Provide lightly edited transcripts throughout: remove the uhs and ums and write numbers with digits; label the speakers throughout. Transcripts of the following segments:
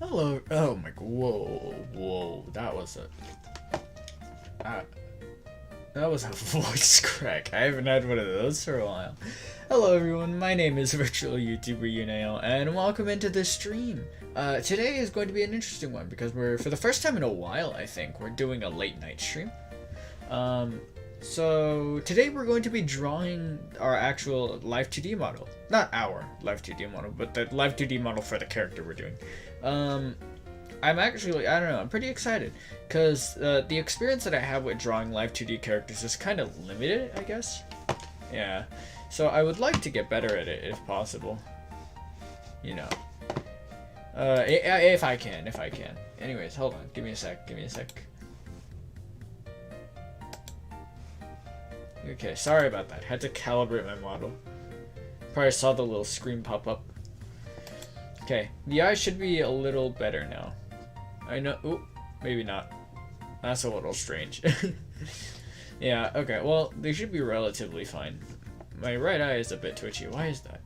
Speaker 1: Hello. Oh my. Whoa. Uh, that was a voice crack. I haven't had one of those for a while. Hello everyone. My name is virtual YouTuber Yunayo, and welcome into this stream. Today is going to be an interesting one because we're, for the first time in a while, I think, we're doing a late night stream. So today we're going to be drawing our actual Live2D model. Not our Live2D model, but the Live2D model for the character we're doing. I'm actually, I don't know, I'm pretty excited because the experience that I have with drawing Live2D characters is kind of limited, I guess. Yeah, so I would like to get better at it if possible. You know, if I can. Anyways, hold on, give me a sec. Okay, sorry about that. Had to calibrate my model. Probably saw the little screen pop up. Okay, the eyes should be a little better now. I know. Ooh, maybe not. That's a little strange. Yeah, okay, well, they should be relatively fine. My right eye is a bit twitchy. Why is that?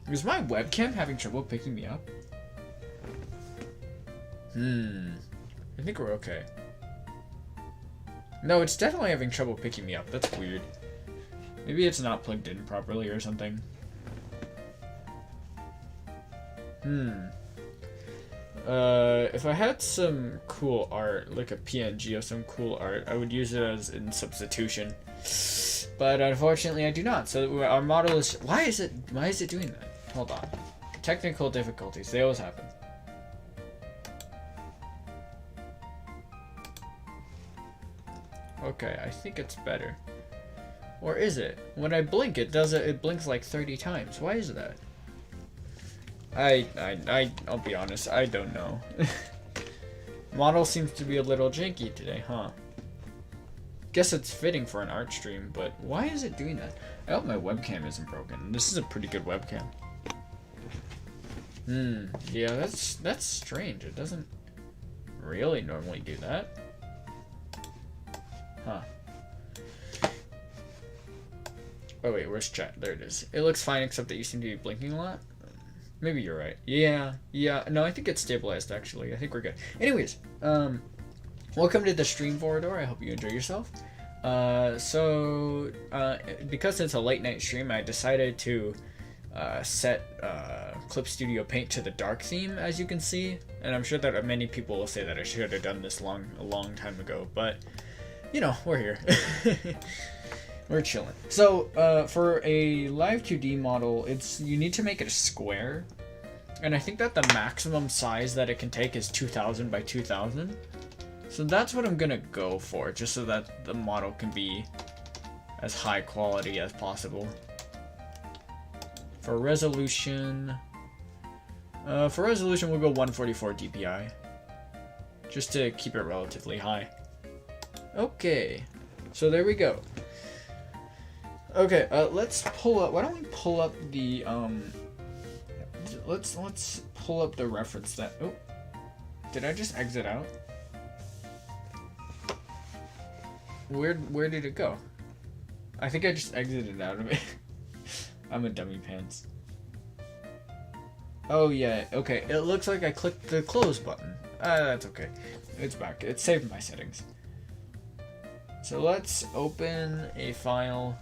Speaker 1: Is my webcam having trouble picking me up? I think we're okay. No, it's definitely having trouble picking me up. That's weird. Maybe it's not plugged in properly or something. If I had some cool art, like a PNG of some cool art, I would use it as in substitution. But unfortunately, I do not. So our model is. Why is it doing that? Hold on. Technical difficulties. They always happen. Okay, I think it's better. Or is it? When I blink, it blinks like 30 times. Why is that? I'll be honest, I don't know. Model seems to be a little janky today, huh? Guess it's fitting for an art stream, but why is it doing that? I hope my webcam isn't broken. This is a pretty good webcam. Yeah, that's strange. It doesn't really normally do that. Huh. Oh wait, where's chat? There it is. It looks fine except that you seem to be blinking a lot. Maybe you're right. Yeah. No, I think it's stabilized actually. I think we're good. Anyways, welcome to the stream Vorador. I hope you enjoy yourself. Because it's a late night stream, I decided to set Clip Studio Paint to the dark theme, as you can see. And I'm sure that many people will say that I should have done this a long time ago, but you know, we're here. We're chilling. So, for a Live2D model, you need to make it a square, and I think that the maximum size that it can take is 2000 by 2000. So that's what I'm gonna go for, just so that the model can be as high quality as possible. For resolution, we'll go 144 DPI, just to keep it relatively high. Okay, so there we go. Okay, let's pull up. Why don't we pull up the Let's pull up the reference that. Oh, did I just exit out? Where did it go? I think I just exited out of it. I'm a dummy pants. Oh yeah. Okay. It looks like I clicked the close button. That's okay. It's back. It's saved my settings. So let's open a file.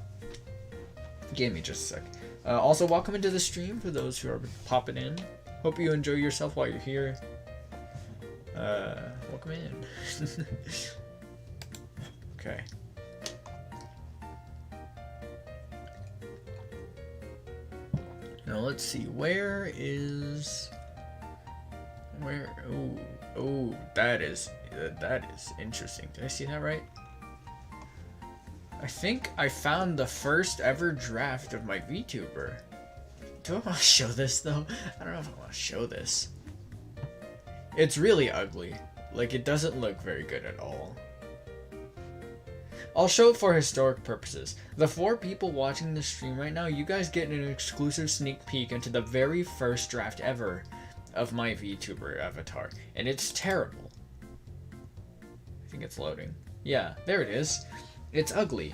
Speaker 1: Give me just a sec. Also, welcome into the stream for those who are popping in. Hope you enjoy yourself while you're here. Welcome in. Okay. Now let's see. Where? Oh, that is interesting. Did I see that right? I think I found the first ever draft of my VTuber. Do I want to show this though? I don't know if I want to show this. It's really ugly. Like, it doesn't look very good at all. I'll show it for historic purposes. The 4 people watching the stream right now, you guys get an exclusive sneak peek into the very first draft ever of my VTuber avatar. And it's terrible. I think it's loading. Yeah, there it is. It's ugly,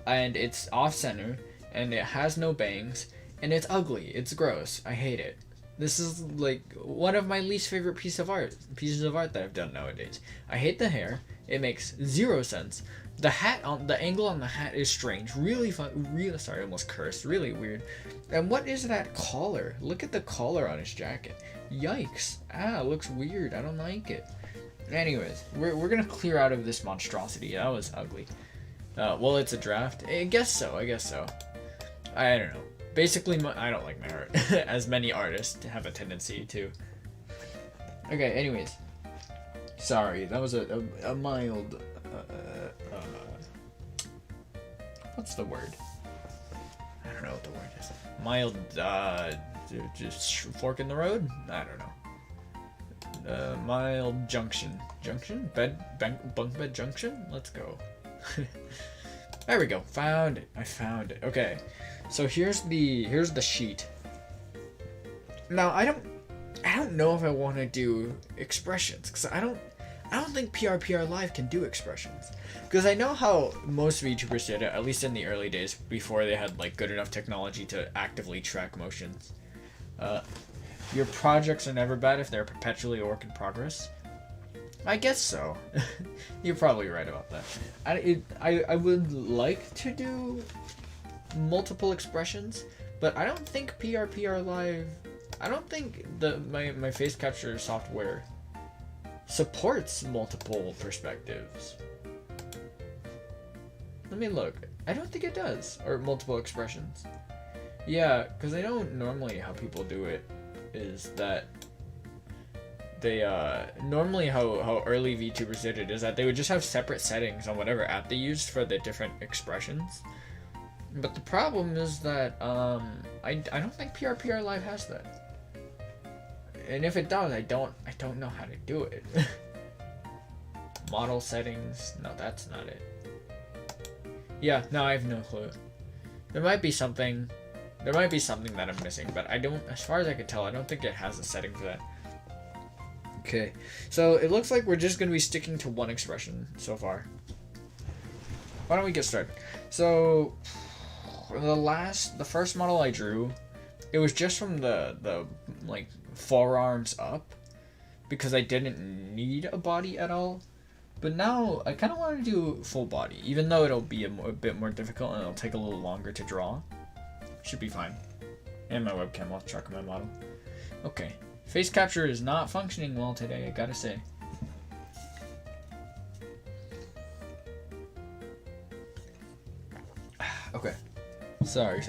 Speaker 1: and it's off-center, and it has no bangs, and it's ugly. It's gross. I hate it. This is like one of my least favorite pieces of art that I've done nowadays. I hate the hair. It makes zero sense. The hat on the angle on the hat is strange. Really fun. Really sorry, I almost cursed. Really weird. And what is that collar? Look at the collar on his jacket. Yikes! Ah, it looks weird. I don't like it. Anyways, we're gonna clear out of this monstrosity. That was ugly. Well, it's a draft. I guess so. I don't know. Basically, I don't like my art, as many artists have a tendency to. Okay, anyways. Sorry, that was a mild, what's the word? I don't know what the word is. Mild, just fork in the road? I don't know. Mild junction. Junction? Bunk bed junction? Let's go. There we go. Found it. I found it. Okay. So here's the sheet. Now I don't know if I want to do expressions because I don't think PRPR Live can do expressions because I know how most VTubers did it, at least in the early days before they had like good enough technology to actively track motions. Your projects are never bad if they're perpetually a work in progress. I guess so. You're probably right about that. I would like to do multiple expressions, but I don't think PRPR Live, I don't think my face capture software supports multiple perspectives. Let me look. I don't think it does, or multiple expressions. Yeah, because I know normally how people do it is that they normally how early VTubers did it is that they would just have separate settings on whatever app they used for the different expressions. But the problem is that I don't think PRPR Live has that. And if it does, I don't know how to do it. Model settings. No, that's not it. Yeah, no, I have no clue. There might be something that I'm missing, but I don't, as far as I can tell, I don't think it has a setting for that. Okay. So it looks like we're just going to be sticking to one expression so far. Why don't we get started? So the first model I drew, it was just from the like forearms up because I didn't need a body at all. But now I kind of want to do full body, even though it'll be a bit more difficult and it'll take a little longer to draw. Should be fine. And my webcam off track of my model. Okay. Face capture is not functioning well today, I gotta say. Okay. Sorry.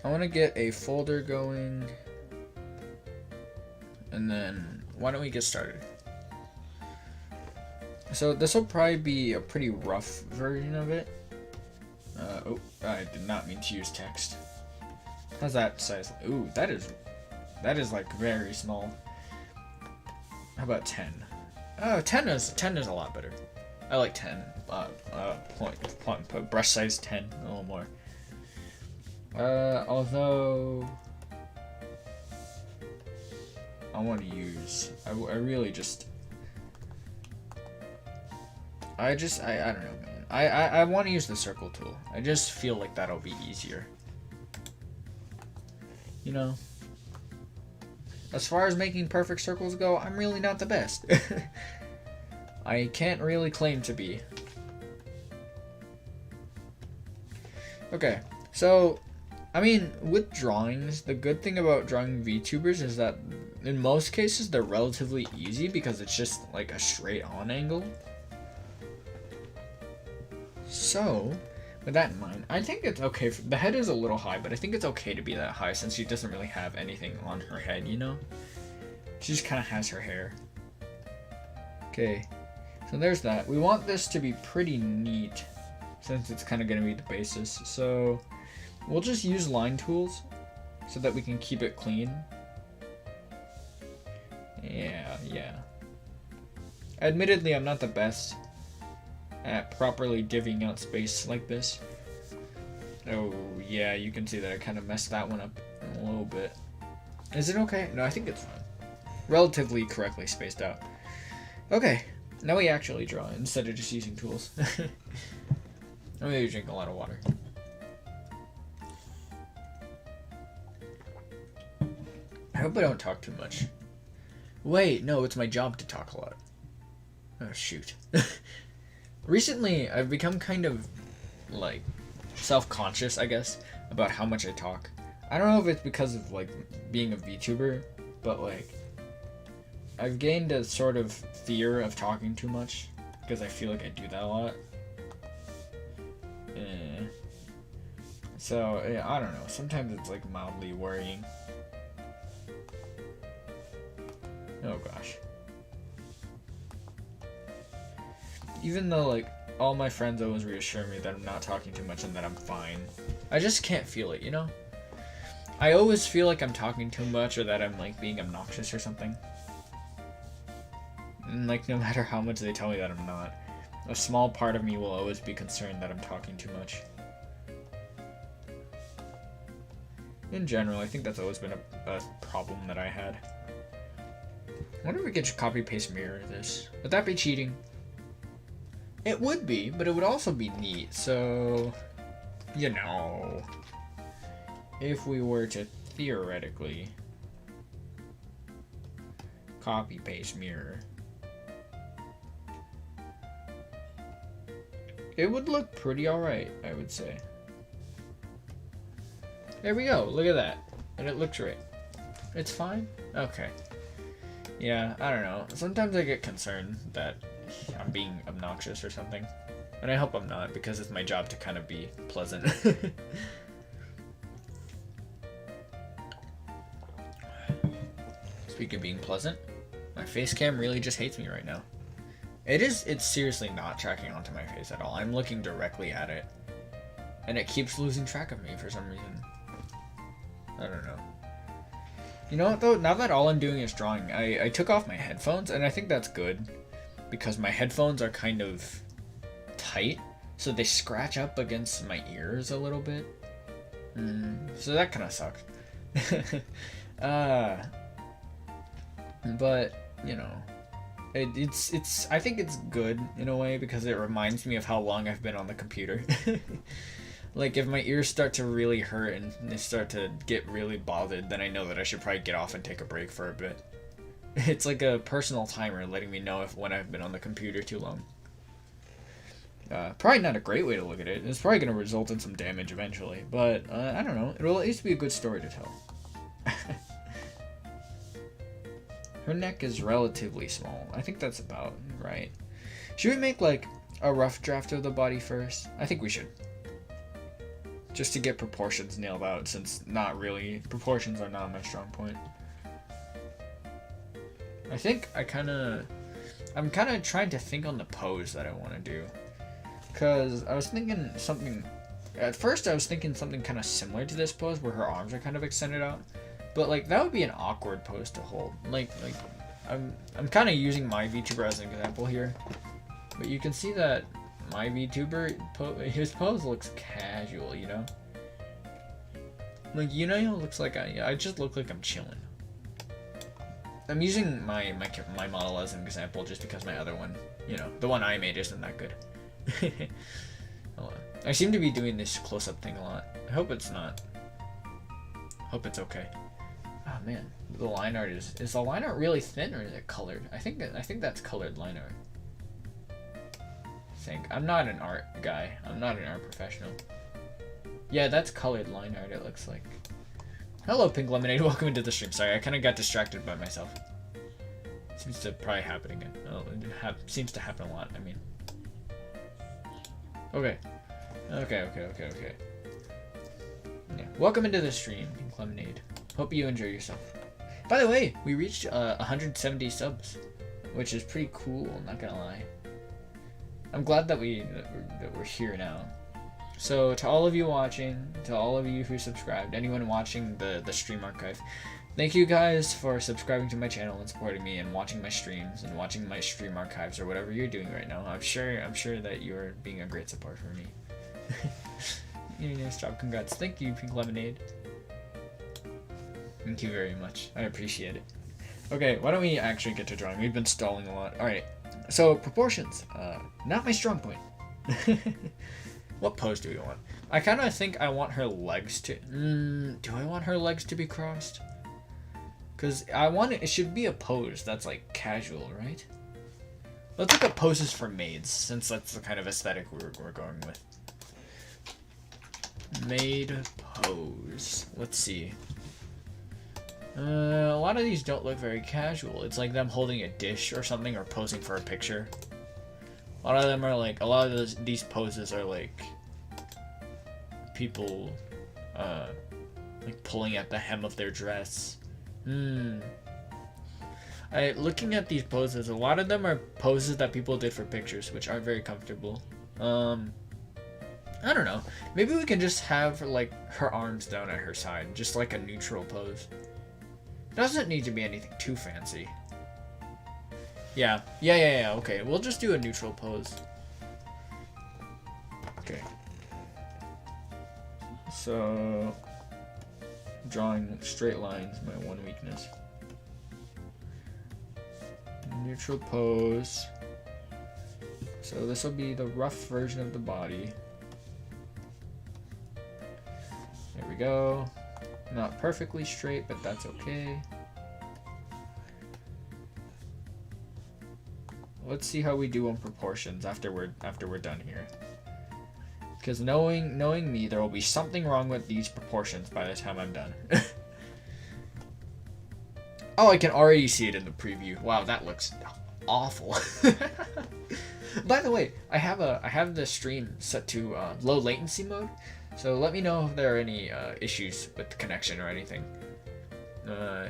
Speaker 1: I want to get a folder going. And then, why don't we get started? So this will probably be a pretty rough version of it. Oh, I did not mean to use text. How's that size? Ooh, that is like very small. How about 10? Oh, 10 is a lot better. I like 10. Brush size 10, a little more. Although I want to use, I really just, I don't know, man. I want to use the circle tool. I just feel like that'll be easier. You know? As far as making perfect circles go, I'm really not the best. I can't really claim to be. Okay, so, I mean, with drawings, the good thing about drawing VTubers is that in most cases they're relatively easy because it's just like a straight on angle. So, with that in mind, I think it's okay. The head is a little high, but I think it's okay to be that high since she doesn't really have anything on her head, you know? She just kind of has her hair. Okay, so there's that. We want this to be pretty neat since it's kind of going to be the basis. So, we'll just use line tools so that we can keep it clean. Yeah. Admittedly, I'm not the best at properly divvying out space like this. Oh yeah, you can see that I kind of messed that one up a little bit. Is it okay? No, I think it's fine. Relatively correctly spaced out. Okay, now we actually draw instead of just using tools. I'm gonna drink a lot of water. I hope I don't talk too much. Wait, no, it's my job to talk a lot. Oh, shoot. Recently, I've become kind of, like, self-conscious, I guess, about how much I talk. I don't know if it's because of, like, being a VTuber, but, like, I've gained a sort of fear of talking too much, because I feel like I do that a lot. So, yeah, I don't know. Sometimes it's, like, mildly worrying. Oh, gosh. Even though, like, all my friends always reassure me that I'm not talking too much and that I'm fine, I just can't feel it, you know? I always feel like I'm talking too much or that I'm, like, being obnoxious or something. And, like, no matter how much they tell me that I'm not, a small part of me will always be concerned that I'm talking too much. In general, I think that's always been a problem that I had. I wonder if we could just copy-paste mirror this. Would that be cheating? It would be, but it would also be neat, so... You know... If we were to theoretically... copy-paste mirror... It would look pretty alright, I would say. There we go, look at that. And it looks right. It's fine? Okay. Yeah, I don't know. Sometimes I get concerned that I'm being obnoxious or something. And I hope I'm not, because it's my job to kind of be pleasant. Speaking of being pleasant, my face cam really just hates me right now. It's seriously not tracking onto my face at all. I'm looking directly at it. And it keeps losing track of me for some reason. I don't know. You know what though? Now that all I'm doing is drawing, I took off my headphones, and I think that's good. Because my headphones are kind of tight, so they scratch up against my ears a little bit. So that kind of sucks. But, you know, it's I think it's good in a way because it reminds me of how long I've been on the computer. Like, if my ears start to really hurt and they start to get really bothered, then I know that I should probably get off and take a break for a bit. It's like a personal timer letting me know when I've been on the computer too long. Probably not a great way to look at it. It's probably going to result in some damage eventually, but I don't know. It'll at least be a good story to tell. Her neck is relatively small. I think that's about right. Should we make, like, a rough draft of the body first? I think we should. Just to get proportions nailed out, since proportions are not my strong point. I think I'm kind of trying to think on the pose that I want to do. Because I was thinking something, at first I was thinking something kind of similar to this pose where her arms are kind of extended out. But, like, that would be an awkward pose to hold. Like I'm kind of using my VTuber as an example here. But you can see that my VTuber, his pose looks casual, you know? Like, Yunayo looks like I just look like I'm chilling. I'm using my model as an example just because my other one, you know, the one I made isn't that good. Hold on. I seem to be doing this close-up thing a lot. I hope it's not. Hope it's okay. Oh man, the line art is the line art really thin or is it colored? I think that's colored line art. I'm not an art guy. I'm not an art professional. Yeah, that's colored line art, it looks like. Hello, Pink Lemonade. Welcome into the stream. Sorry, I kind of got distracted by myself. Seems to probably happen again. Oh, it seems to happen a lot, I mean. Okay. Okay. Yeah. Welcome into the stream, Pink Lemonade. Hope you enjoy yourself. By the way, we reached 170 subs, which is pretty cool, not gonna lie. I'm glad that we're here now. So to all of you watching, to all of you who subscribed, anyone watching the stream archive, thank you guys for subscribing to my channel and supporting me and watching my streams and watching my stream archives or whatever you're doing right now. I'm sure that you're being a great support for me. Nice job, congrats. Thank you, Pink Lemonade. Thank you very much. I appreciate it. Okay, why don't we actually get to drawing? We've been stalling a lot. Alright, so proportions. Not my strong point. What pose do we want? I kind of think I want her legs to... do I want her legs to be crossed? Because I want it should be a pose that's like casual, right? Let's look at poses for maids, since that's the kind of aesthetic we're going with. Maid pose. Let's see. A lot of these don't look very casual. It's like them holding a dish or something, or posing for a picture. A lot of them are like, a lot of these poses are like people like pulling at the hem of their dress. Looking at these poses, a lot of them are poses that people did for pictures, which aren't very comfortable. I don't know. Maybe we can just have like her arms down at her side, just like a neutral pose. Doesn't need to be anything too fancy. Yeah. Okay, we'll just do a neutral pose. Okay. So, drawing straight lines, my one weakness. Neutral pose. So this will be the rough version of the body. There we go. Not perfectly straight, but that's okay. Let's see how we do on proportions after we're done here. Because knowing me, there will be something wrong with these proportions by the time I'm done. Oh, I can already see it in the preview. Wow, that looks awful. By the way, I have the stream set to low latency mode, so let me know if there are any issues with the connection or anything.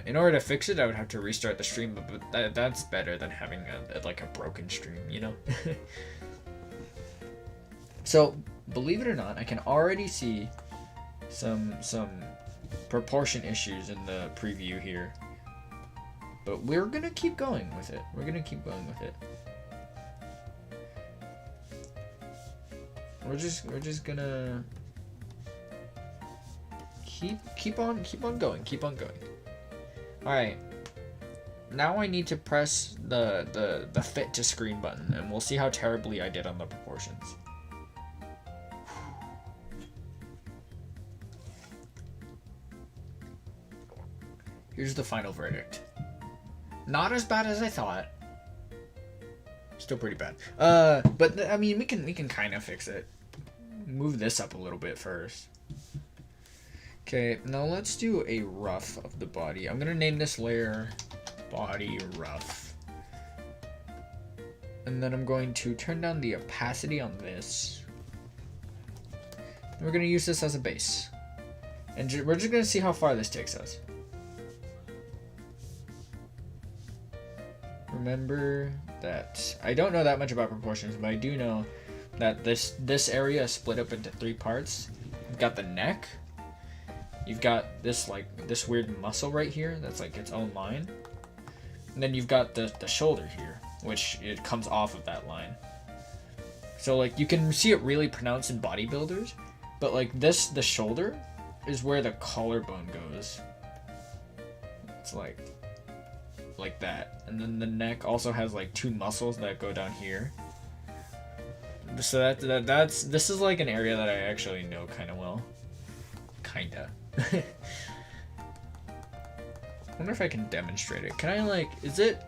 Speaker 1: In order to fix it, I would have to restart the stream, but that's better than having like a broken stream, you know? So, believe it or not, I can already see some proportion issues in the preview here. But we're gonna keep going with it. We're just gonna keep on going. All right. Now I need to press the fit to screen button, and we'll see how terribly I did on the proportions. Here's the final verdict. Not as bad as I thought. Still pretty bad. But I mean, we can kind of fix it. Move this up a little bit first. Okay, now let's do a rough of the body. I'm gonna name this layer body rough. And then I'm going to turn down the opacity on this. And we're gonna use this as a base. And we're just gonna see how far this takes us. Remember that I don't know that much about proportions, but I do know that this area is split up into 3 parts. You've got the neck, you've got this weird muscle right here that's like its own line, and then you've got the shoulder here, which it comes off of that line. So like you can see it really pronounced in bodybuilders, but like the shoulder is where the collarbone goes. It's like that, and then the neck also has like 2 muscles that go down here. So this is like an area that I actually know kind of well. Kinda. I wonder if I can demonstrate it. Can I like? Is it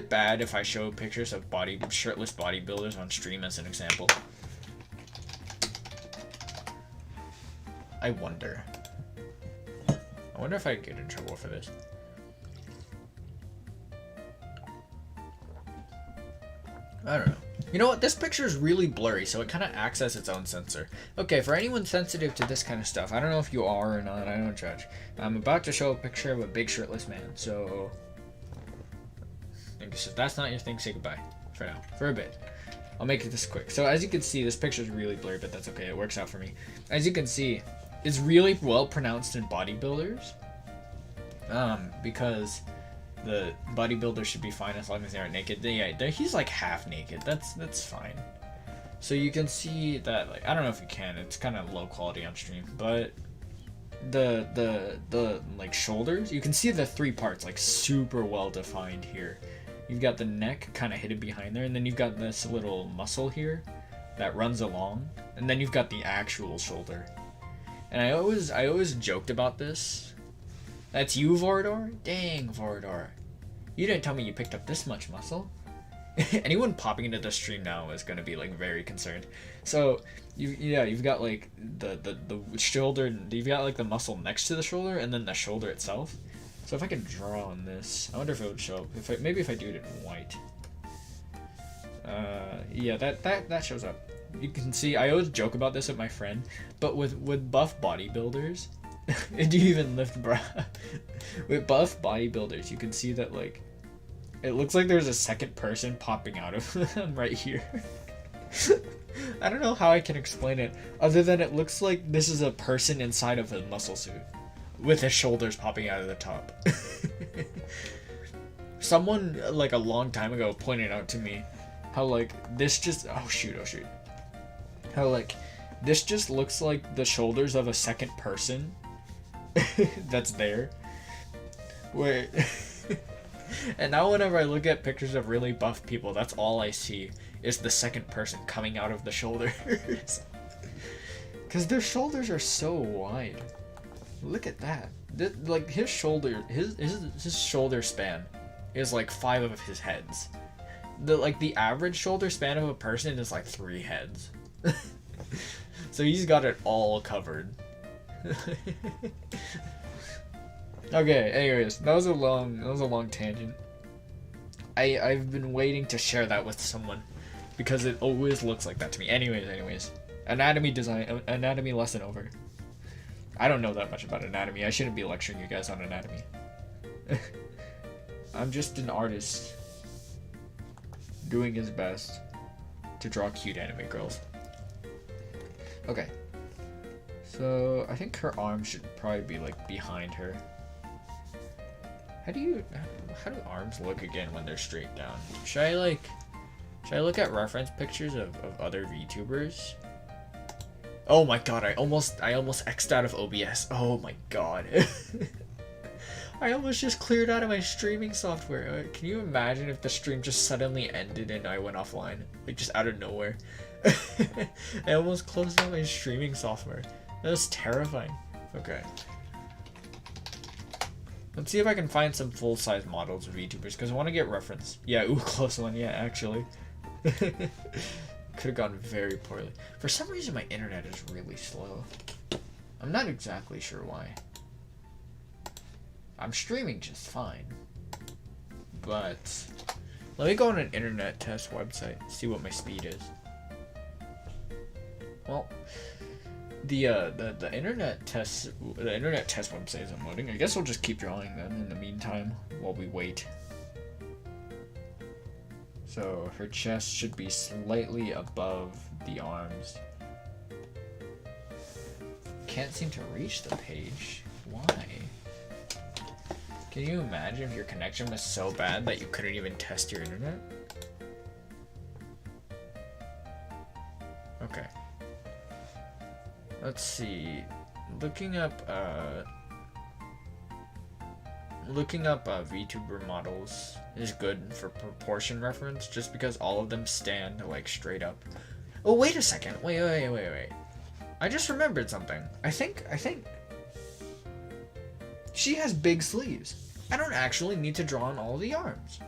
Speaker 1: bad if I show pictures of shirtless bodybuilders on stream as an example? I wonder if I get in trouble for this. I don't know. You know what? This picture is really blurry, so it kind of acts as its own sensor. Okay, for anyone sensitive to this kind of stuff, I don't know if you are or not, I don't judge. I'm about to show a picture of a big shirtless man, so if that's not your thing, say goodbye. For now. For a bit. I'll make it this quick. So as you can see, this picture is really blurry, but that's okay. It works out for me. As you can see, it's really well pronounced in bodybuilders. Because the bodybuilder should be fine as long as they aren't naked. Yeah, he's like half naked. That's fine. So you can see that, like, I don't know if you can. It's kind of low quality on stream, but the like shoulders, you can see the 3 parts like super well defined here. You've got the neck kind of hidden behind there, and then you've got this little muscle here that runs along, and then you've got the actual shoulder. And I always joked about this. That's you, Vorador? Dang, Vorador. You didn't tell me you picked up this much muscle. Anyone popping into the stream now is gonna be like very concerned. So you've got like the shoulder, you've got like the muscle next to the shoulder and then the shoulder itself. So if I can draw on this, I wonder if it would show up. Maybe if I do it in white. Yeah, that shows up. You can see, I always joke about this with my friend, but with buff bodybuilders, do you even lift bra? With buff bodybuilders, you can see that like, it looks like there's a second person popping out of them right here. I don't know how I can explain it, other than it looks like this is a person inside of a muscle suit, with his shoulders popping out of the top. Someone like a long time ago pointed out to me how like this just, oh shoot, how like this just looks like the shoulders of a second person that's there. Wait. And now whenever I look at pictures of really buff people, that's all I see is the second person coming out of the shoulders. Because their shoulders are so wide. Look at that. Like his shoulder, his shoulder span is like 5 of his heads. The average shoulder span of a person is like 3 heads. So he's got it all covered. Okay, anyways, that was a long tangent. I've been waiting to share that with someone because it always looks like that to me. Anyways, anatomy lesson over. I don't know that much about anatomy. I shouldn't be lecturing you guys on anatomy. I'm just an artist doing his best to draw cute anime girls. Okay. So, I think her arm should probably be like behind her. How do arms look again when they're straight down? Should I look at reference pictures of other VTubers? Oh my god, I almost X'd out of OBS. Oh my god. I almost just cleared out of my streaming software. Can you imagine if the stream just suddenly ended and I went offline? Like just out of nowhere. I almost closed out my streaming software. That was terrifying. Okay. Let's see if I can find some full-size models of VTubers, because I want to get reference. Yeah, ooh, close one. Yeah, actually. Could have gone very poorly. For some reason, my internet is really slow. I'm not exactly sure why. I'm streaming just fine. But let me go on an internet test website, see what my speed is. Well, the internet test website isn't loading. I guess I'll just keep drawing them in the meantime while we wait. So her chest should be slightly above the arms. Can't seem to reach the page. Why? Can you imagine if your connection was so bad that you couldn't even test your internet? Okay. Let's see. Looking up VTuber models is good for proportion reference, just because all of them stand like straight up. Oh, wait a second. Wait. I just remembered something. I think she has big sleeves. I don't actually need to draw on all the arms.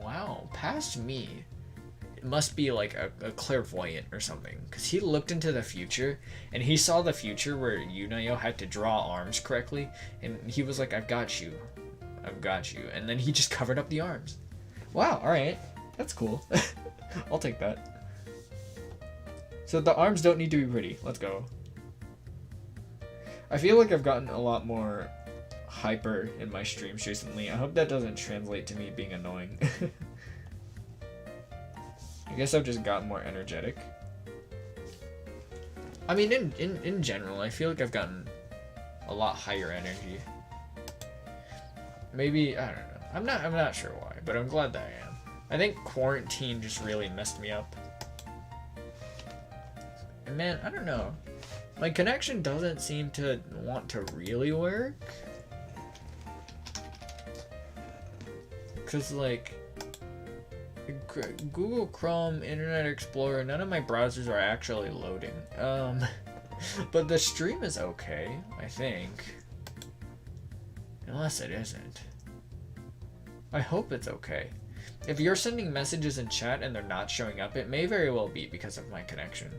Speaker 1: Wow, past me. It must be like a clairvoyant or something, because he looked into the future and he saw the future where Yunayo had to draw arms correctly, and he was like, I've got you, and then he just covered up the arms. Wow, alright, that's cool. I'll take that. So the arms don't need to be pretty. Let's go. I feel like I've gotten a lot more hyper in my streams recently. I hope that doesn't translate to me being annoying. I guess I've just gotten more energetic. I mean, in general, I feel like I've gotten a lot higher energy. Maybe, I don't know. I'm not sure why, but I'm glad that I am. I think quarantine just really messed me up. And man, I don't know. My connection doesn't seem to want to really work. 'Cause like Google Chrome, Internet Explorer, none of my browsers are actually loading. But the stream is okay, I think. Unless it isn't. I hope it's okay. If you're sending messages in chat and they're not showing up, it may very well be because of my connection.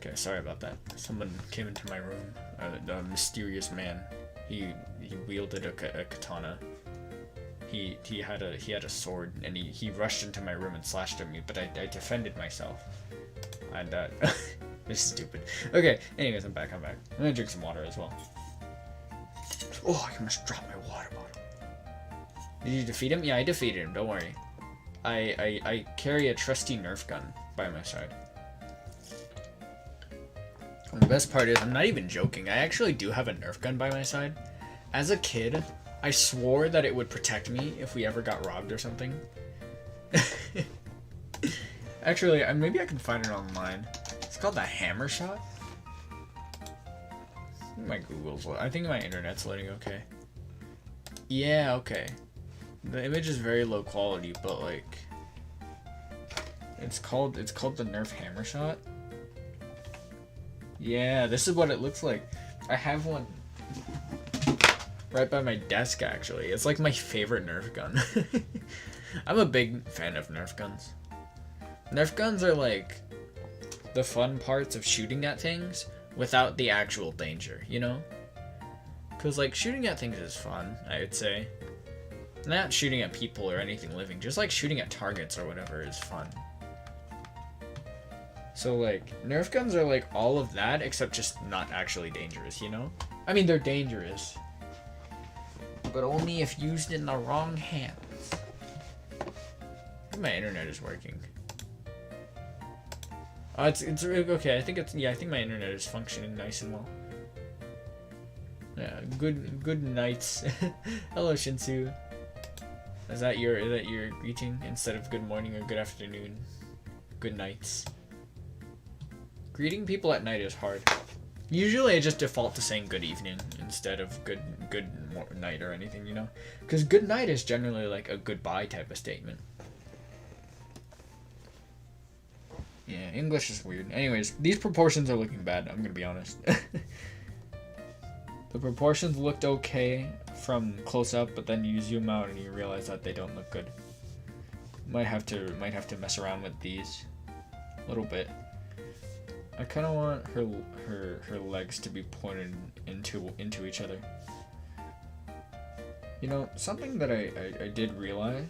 Speaker 1: Okay, sorry about that. Someone came into my room. A mysterious man. He wielded a katana. He had a sword, and he rushed into my room and slashed at me. But I defended myself. And this is stupid. Okay. Anyways, I'm back. I'm gonna drink some water as well. Oh, I almost dropped my water bottle. Did you defeat him? Yeah, I defeated him. Don't worry. I carry a trusty Nerf gun by my side. And the best part is, I'm not even joking, I actually do have a Nerf gun by my side. As a kid, I swore that it would protect me if we ever got robbed or something. Actually, maybe I can find it online. It's called the Hammer Shot. My Google's, I think my internet's loading okay. Yeah, okay. The image is very low quality, but like, it's called the Nerf Hammer Shot. Yeah, this is what it looks like. I have one right by my desk, actually. It's like my favorite Nerf gun. I'm a big fan of Nerf guns. Nerf guns are like the fun parts of shooting at things without the actual danger, you know? Because like shooting at things is fun, I would say. Not shooting at people or anything living, just like shooting at targets or whatever is fun. So like, Nerf guns are like all of that, except just not actually dangerous, you know? I mean, they're dangerous, but only if used in the wrong hands. I think my internet is working. Oh, it's okay. I think my internet is functioning nice and well. Yeah, good nights. Hello, Shinsu. Is that your greeting instead of good morning or good afternoon? Good nights. Greeting people at night is hard. Usually I just default to saying good evening instead of good night or anything, you know? Because good night is generally like a goodbye type of statement. Yeah, English is weird. Anyways, these proportions are looking bad, I'm gonna be honest. The proportions looked okay from close up, but then you zoom out and you realize that they don't look good. Might have to mess around with these a little bit. I kind of want her legs to be pointed into each other. You know, something that I did realize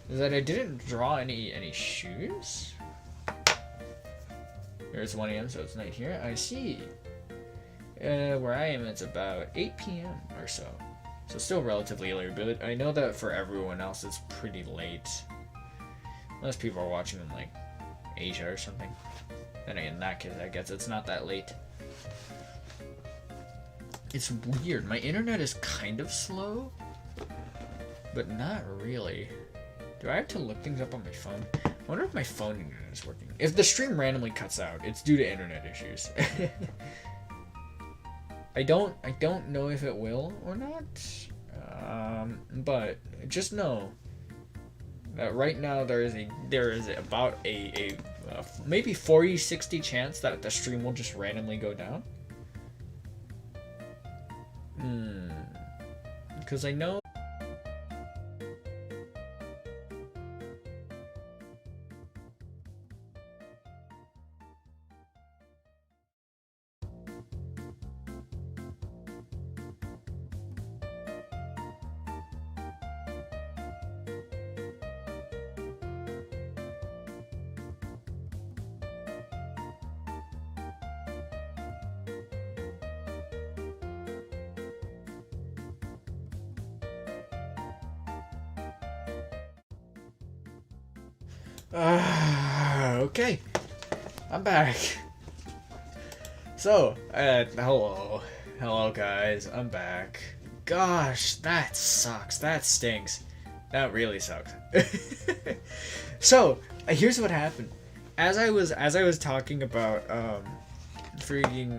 Speaker 1: is that I didn't draw any shoes. There's 1 AM, so it's night here. I see. Where I am, it's about 8 PM or so. So still relatively early, but I know that for everyone else, it's pretty late. Unless people are watching in like Asia or something. Then in that case, I guess it's not that late. It's weird. My internet is kind of slow, but not really. Do I have to look things up on my phone? I wonder if my phone internet is working. If the stream randomly cuts out, it's due to internet issues. I don't know if it will or not. But just know that right now there is about a maybe 40-60 chance that the stream will just randomly go down. Because I know. Okay, I'm back. So, hello guys, I'm back. gosh, that sucks. That stings. That really sucks. So, here's what happened. As I was talking about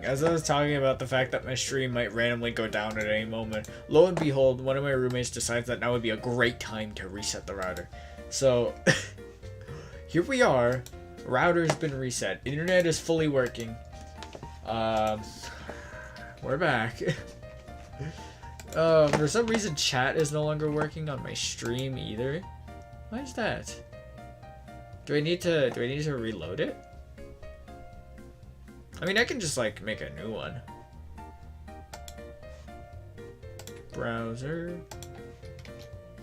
Speaker 1: as I was talking about the fact that my stream might randomly go down at any moment, lo and behold, one of my roommates decides that now would be a great time to reset the router. So, here we are. Router's been reset. Internet is fully working. We're back. For some reason, chat is no longer working on my stream either. Why is that? Do I need to reload it? I mean, I can just like make a new one. Browser.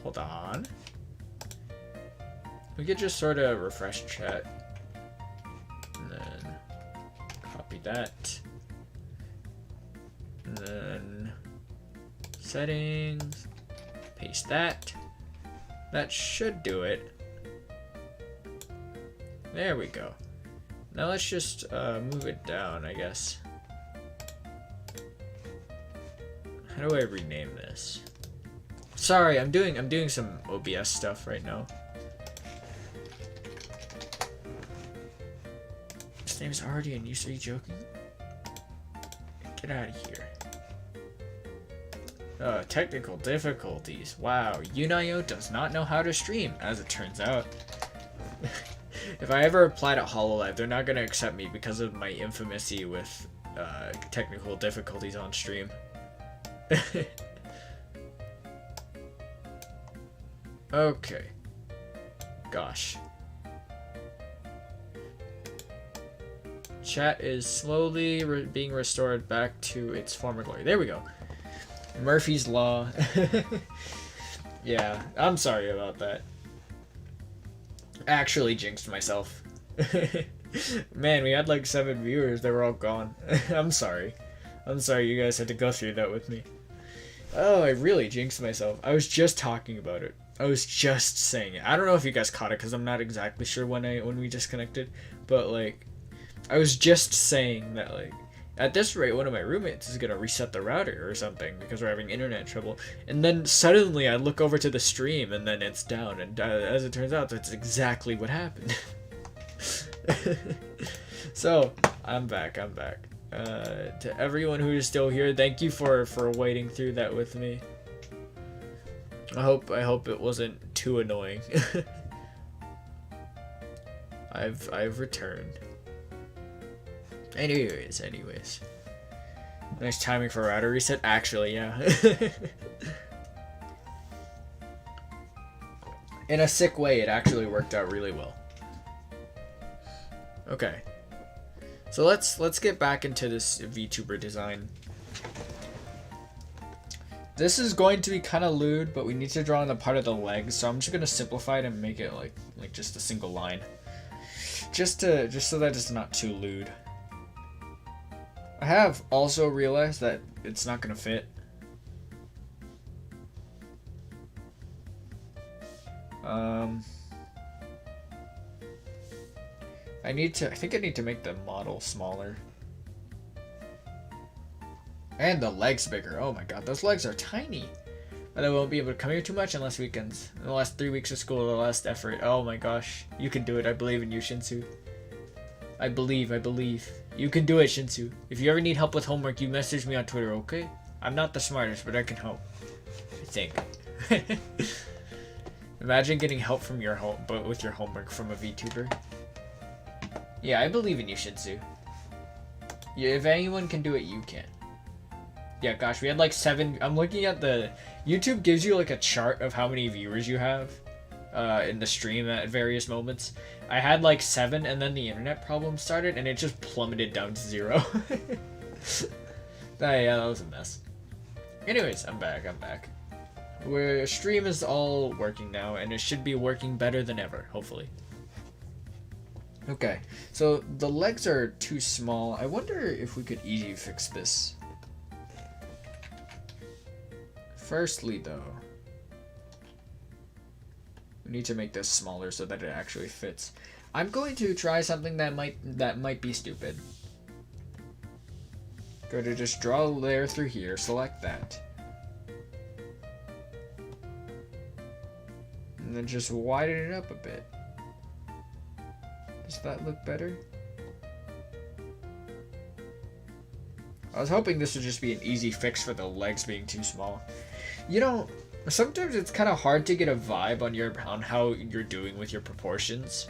Speaker 1: Hold on. We could just sort of refresh chat. And then copy that. And then settings. Paste that. That should do it. There we go. Now let's just move it down, I guess. How do I rename this? Sorry, I'm doing some OBS stuff right now. His name's already in use. Are you joking? Get out of here. Technical difficulties. Wow, Yunayo does not know how to stream, as it turns out. If I ever apply to HoloLive, they're not gonna accept me because of my infamy with technical difficulties on stream. Okay. Gosh. Chat is slowly being restored back to its former glory. There we go. Murphy's Law. Yeah, I'm sorry about that. Actually jinxed myself. Man, we had like 7 viewers. They were all gone. I'm sorry. I'm sorry you guys had to go through that with me. Oh, I really jinxed myself. I was just talking about it. I was just saying it. I don't know if you guys caught it because I'm not exactly sure when we disconnected. But like, I was just saying that like, at this rate, one of my roommates is gonna reset the router or something because we're having internet trouble. And then suddenly I look over to the stream and then it's down. And as it turns out, that's exactly what happened. So, I'm back. To everyone who is still here, thank you for waiting through that with me. I hope it wasn't too annoying. I've returned. Anyways. Nice timing for router reset. Actually, yeah. In a sick way, it actually worked out really well. Okay. So let's get back into this VTuber design. This is going to be kind of lewd, but we need to draw in the part of the legs, so I'm just gonna simplify it and make it like just a single line. Just so that it's not too lewd. I have also realized that it's not gonna fit. I think I need to make the model smaller. And the legs bigger. Oh my god, those legs are tiny. But I won't be able to come here too much unless weekends. In the last 3 weeks of school, the last effort. Oh my gosh. You can do it. I believe in you, Shinsu. I believe. You can do it, Shinsu. If you ever need help with homework, you message me on Twitter, okay? I'm not the smartest, but I can help. I think. Imagine getting help from with your homework from a VTuber. Yeah, I believe in you, Shinsu. Yeah, if anyone can do it, you can. Yeah, gosh, we had like 7. I'm looking at the YouTube gives you like a chart of how many viewers you have in the stream at various moments. I had like 7, and then the internet problem started, and it just plummeted down to 0. Yeah, that was a mess. Anyways, I'm back. Where stream is all working now, and it should be working better than ever, hopefully. Okay, so the legs are too small. I wonder if we could easy fix this. Firstly, though, we need to make this smaller so that it actually fits. I'm going to try something that might be stupid. Go to just draw a layer through here, select that. And then just widen it up a bit. Does that look better? I was hoping this would just be an easy fix for the legs being too small. You know, sometimes it's kind of hard to get a vibe on how you're doing with your proportions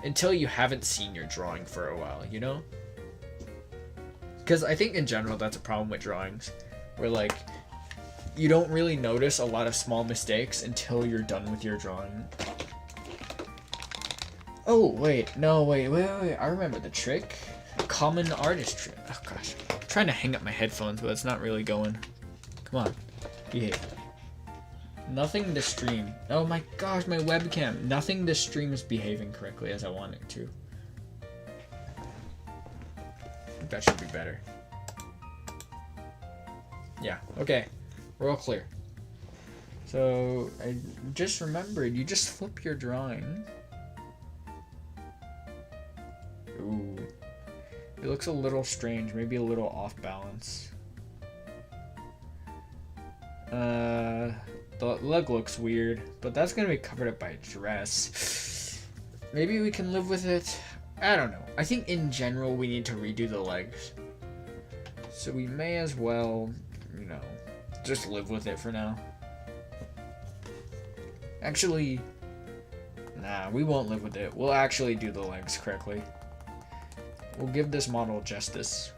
Speaker 1: until you haven't seen your drawing for a while, you know? Because I think in general that's a problem with drawings, where like you don't really notice a lot of small mistakes until you're done with your drawing. Oh wait, no wait, I remember the trick. Common artist trick. Oh gosh, I'm trying to hang up my headphones, but it's not really going. Come on, behave. Nothing to stream. Oh my gosh, my webcam. Nothing to stream is behaving correctly as I want it to. That should be better. Yeah, okay. We're all clear. So, I just remembered, you just flip your drawing. Ooh. It looks a little strange, maybe a little off balance. The leg looks weird, but that's gonna be covered up by a dress. Maybe we can live with it. I don't know. I think in general we need to redo the legs. So we may as well, you know, just live with it for now. Actually, nah, we won't live with it. We'll actually do the legs correctly. We'll give this model justice.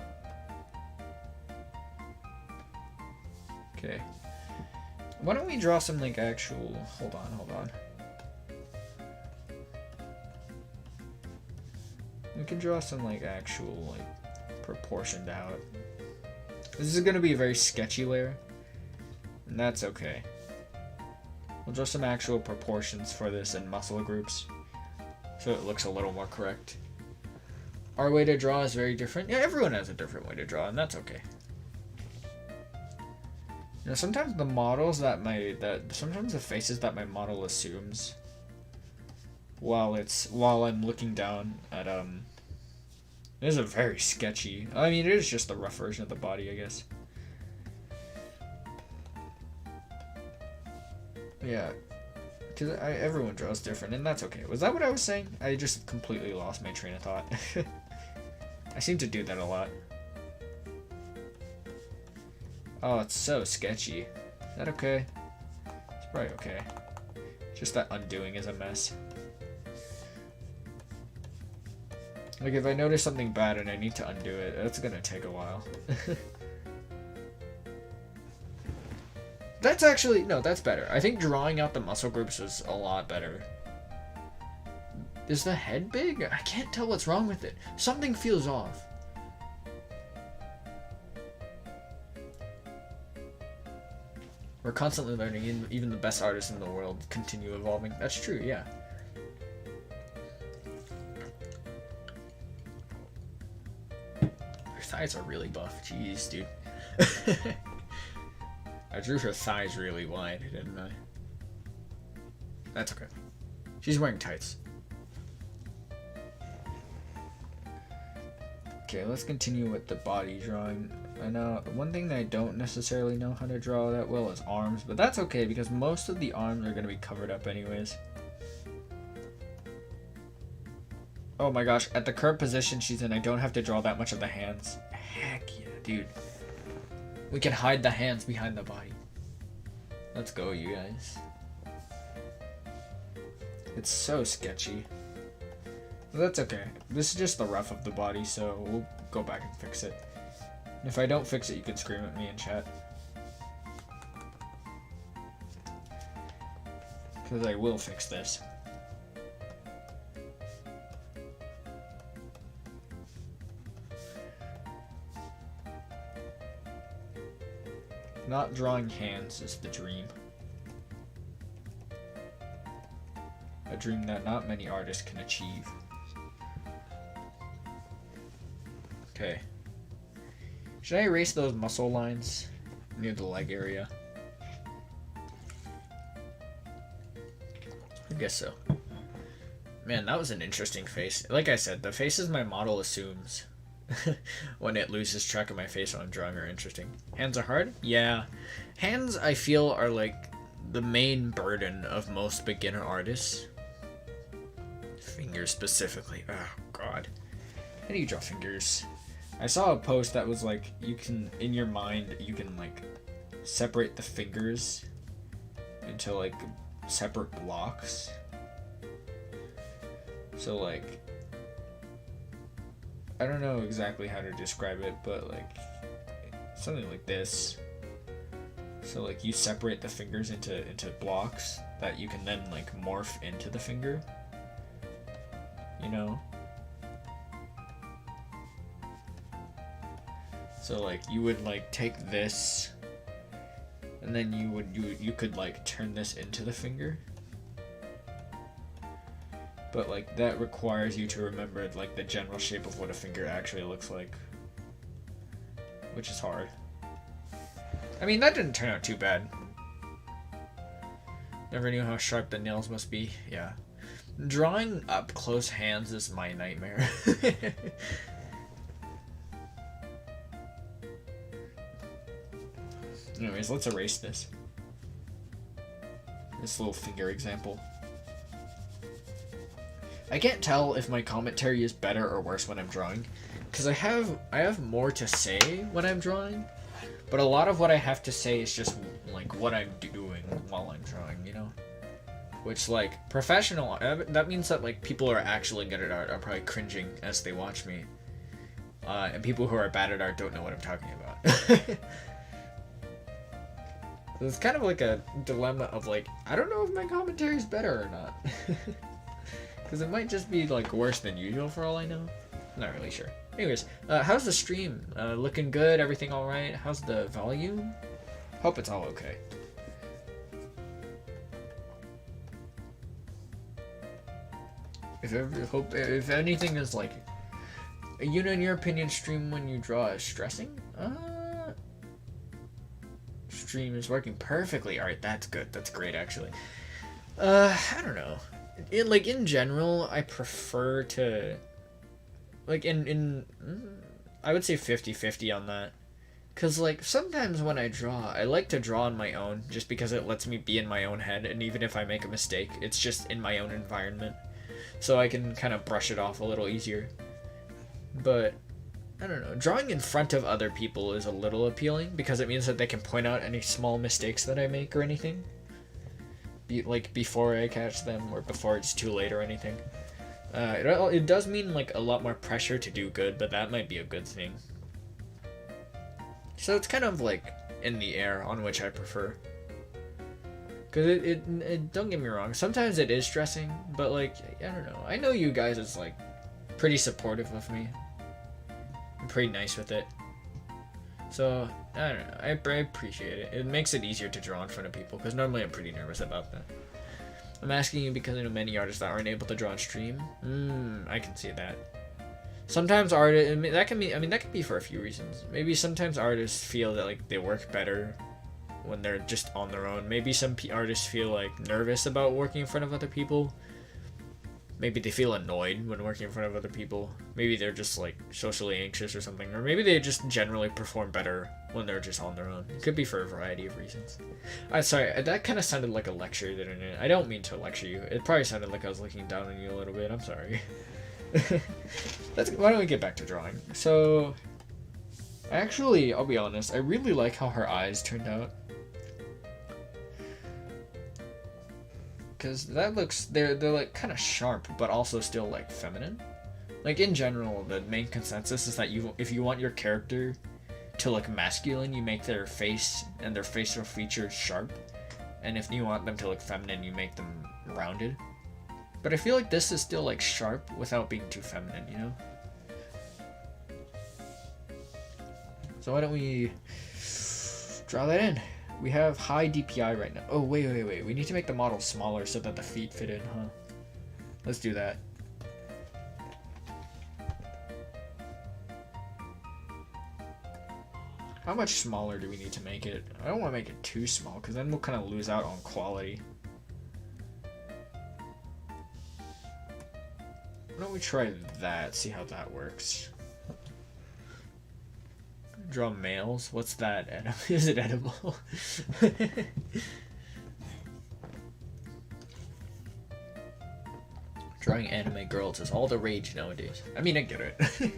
Speaker 1: Okay. Why don't we draw some like actual, hold on. We can draw some like actual like proportioned out. This is gonna be a very sketchy layer, and that's okay. We'll draw some actual proportions for this and muscle groups, so it looks a little more correct. Our way to draw is very different. Yeah, everyone has a different way to draw, and that's okay. You know, sometimes the models sometimes the faces that my model assumes while I'm looking down at it is a very sketchy. I mean, it is just the rough version of the body, I guess. Yeah, because everyone draws different, and that's okay. Was that what I was saying? I just completely lost my train of thought. I seem to do that a lot. Oh, it's so sketchy. Is that okay? It's probably okay. Just that undoing is a mess. Like, if I notice something bad and I need to undo it, that's gonna take a while. That's actually, no, that's better. I think drawing out the muscle groups is a lot better. Is the head big? I can't tell what's wrong with it. Something feels off. We're constantly learning, even the best artists in the world continue evolving. That's true, yeah. Her thighs are really buff. Jeez, dude. I drew her thighs really wide, didn't I? That's okay. She's wearing tights. Okay, let's continue with the body drawing. I know one thing that I don't necessarily know how to draw that well is arms, but that's okay because most of the arms are going to be covered up anyways. Oh my gosh, at the current position she's in, I don't have to draw that much of the hands. Heck yeah, dude. We can hide the hands behind the body. Let's go, you guys. It's so sketchy. But that's okay. This is just the rough of the body, so we'll go back and fix it. If I don't fix it, you can scream at me in chat. Because I will fix this. Not drawing hands is the dream. A dream that not many artists can achieve. Okay. Should I erase those muscle lines near the leg area? I guess so. Man, that was an interesting face. Like I said, the faces my model assumes when it loses track of my face when I'm drawing are interesting. Hands are hard? Yeah. Hands, I feel, are like the main burden of most beginner artists. Fingers specifically. Oh god. How do you draw fingers? I saw a post that was like, you can, in your mind, you can like separate the fingers into like separate blocks. So like, I don't know exactly how to describe it, but like something like this. So like you separate the fingers into blocks that you can then like morph into the finger. You know? So like you would like take this and then you could like turn this into the finger. But like that requires you to remember like the general shape of what a finger actually looks like, which is hard. I mean, that didn't turn out too bad. Never knew how sharp the nails must be. Yeah. Drawing up close hands is my nightmare. Anyways, let's erase this. This little finger example. I can't tell if my commentary is better or worse when I'm drawing, because I have more to say when I'm drawing, but a lot of what I have to say is just like what I'm doing while I'm drawing, you know? Which like professional, that means that like people who are actually good at art are probably cringing as they watch me, and people who are bad at art don't know what I'm talking about. So it's kind of like a dilemma of like, I don't know if my commentary is better or not. Because it might just be like worse than usual for all I know. Not really sure. Anyways, how's the stream? Looking good? Everything alright? How's the volume? Hope it's all okay. If anything is like, Yuna, in your opinion, stream when you draw is stressing? Stream is working perfectly. Alright, that's good. That's great, actually. I don't know. In general, I prefer to, like, I would say 50-50 on that. Because, like, sometimes when I draw, I like to draw on my own, just because it lets me be in my own head, and even if I make a mistake, it's just in my own environment. So I can kind of brush it off a little easier. But, I don't know, drawing in front of other people is a little appealing, because it means that they can point out any small mistakes that I make or anything. Like before I catch them or before it's too late or anything. It does mean like a lot more pressure to do good, but that might be a good thing. So it's kind of like in the air on which I prefer. Cause it don't get me wrong, sometimes it is stressing, but like, I don't know. I know you guys is like pretty supportive of me. I'm pretty nice with it. So, I don't know, I appreciate it. It makes it easier to draw in front of people, because normally I'm pretty nervous about that. I'm asking you because I know many artists that aren't able to draw on stream. I can see that. Sometimes that can be for a few reasons. Maybe sometimes artists feel that like they work better when they're just on their own. Maybe some artists feel like nervous about working in front of other people. Maybe they feel annoyed when working in front of other people. Maybe they're just like socially anxious or something. Or maybe they just generally perform better when they're just on their own. It could be for a variety of reasons. Sorry, that kind of sounded like a lecture, didn't it? I don't mean to lecture you. It probably sounded like I was looking down on you a little bit. I'm sorry. Why don't we get back to drawing? So, actually, I'll be honest. I really like how her eyes turned out. Because that looks, they're like kind of sharp, but also still like feminine. Like in general, the main consensus is that if you want your character to look masculine, you make their face and their facial features sharp, and if you want them to look feminine, you make them rounded. But I feel like this is still like sharp without being too feminine, you know? So why don't we draw that in? We have high DPI right now. Oh, wait. We need to make the model smaller so that the feet fit in, huh? Let's do that. How much smaller do we need to make it? I don't want to make it too small, because then we'll kind of lose out on quality. Why don't we try that, see how that works. Draw males? What's that? Is it edible? Drawing anime girls is all the rage nowadays. I mean, I get it.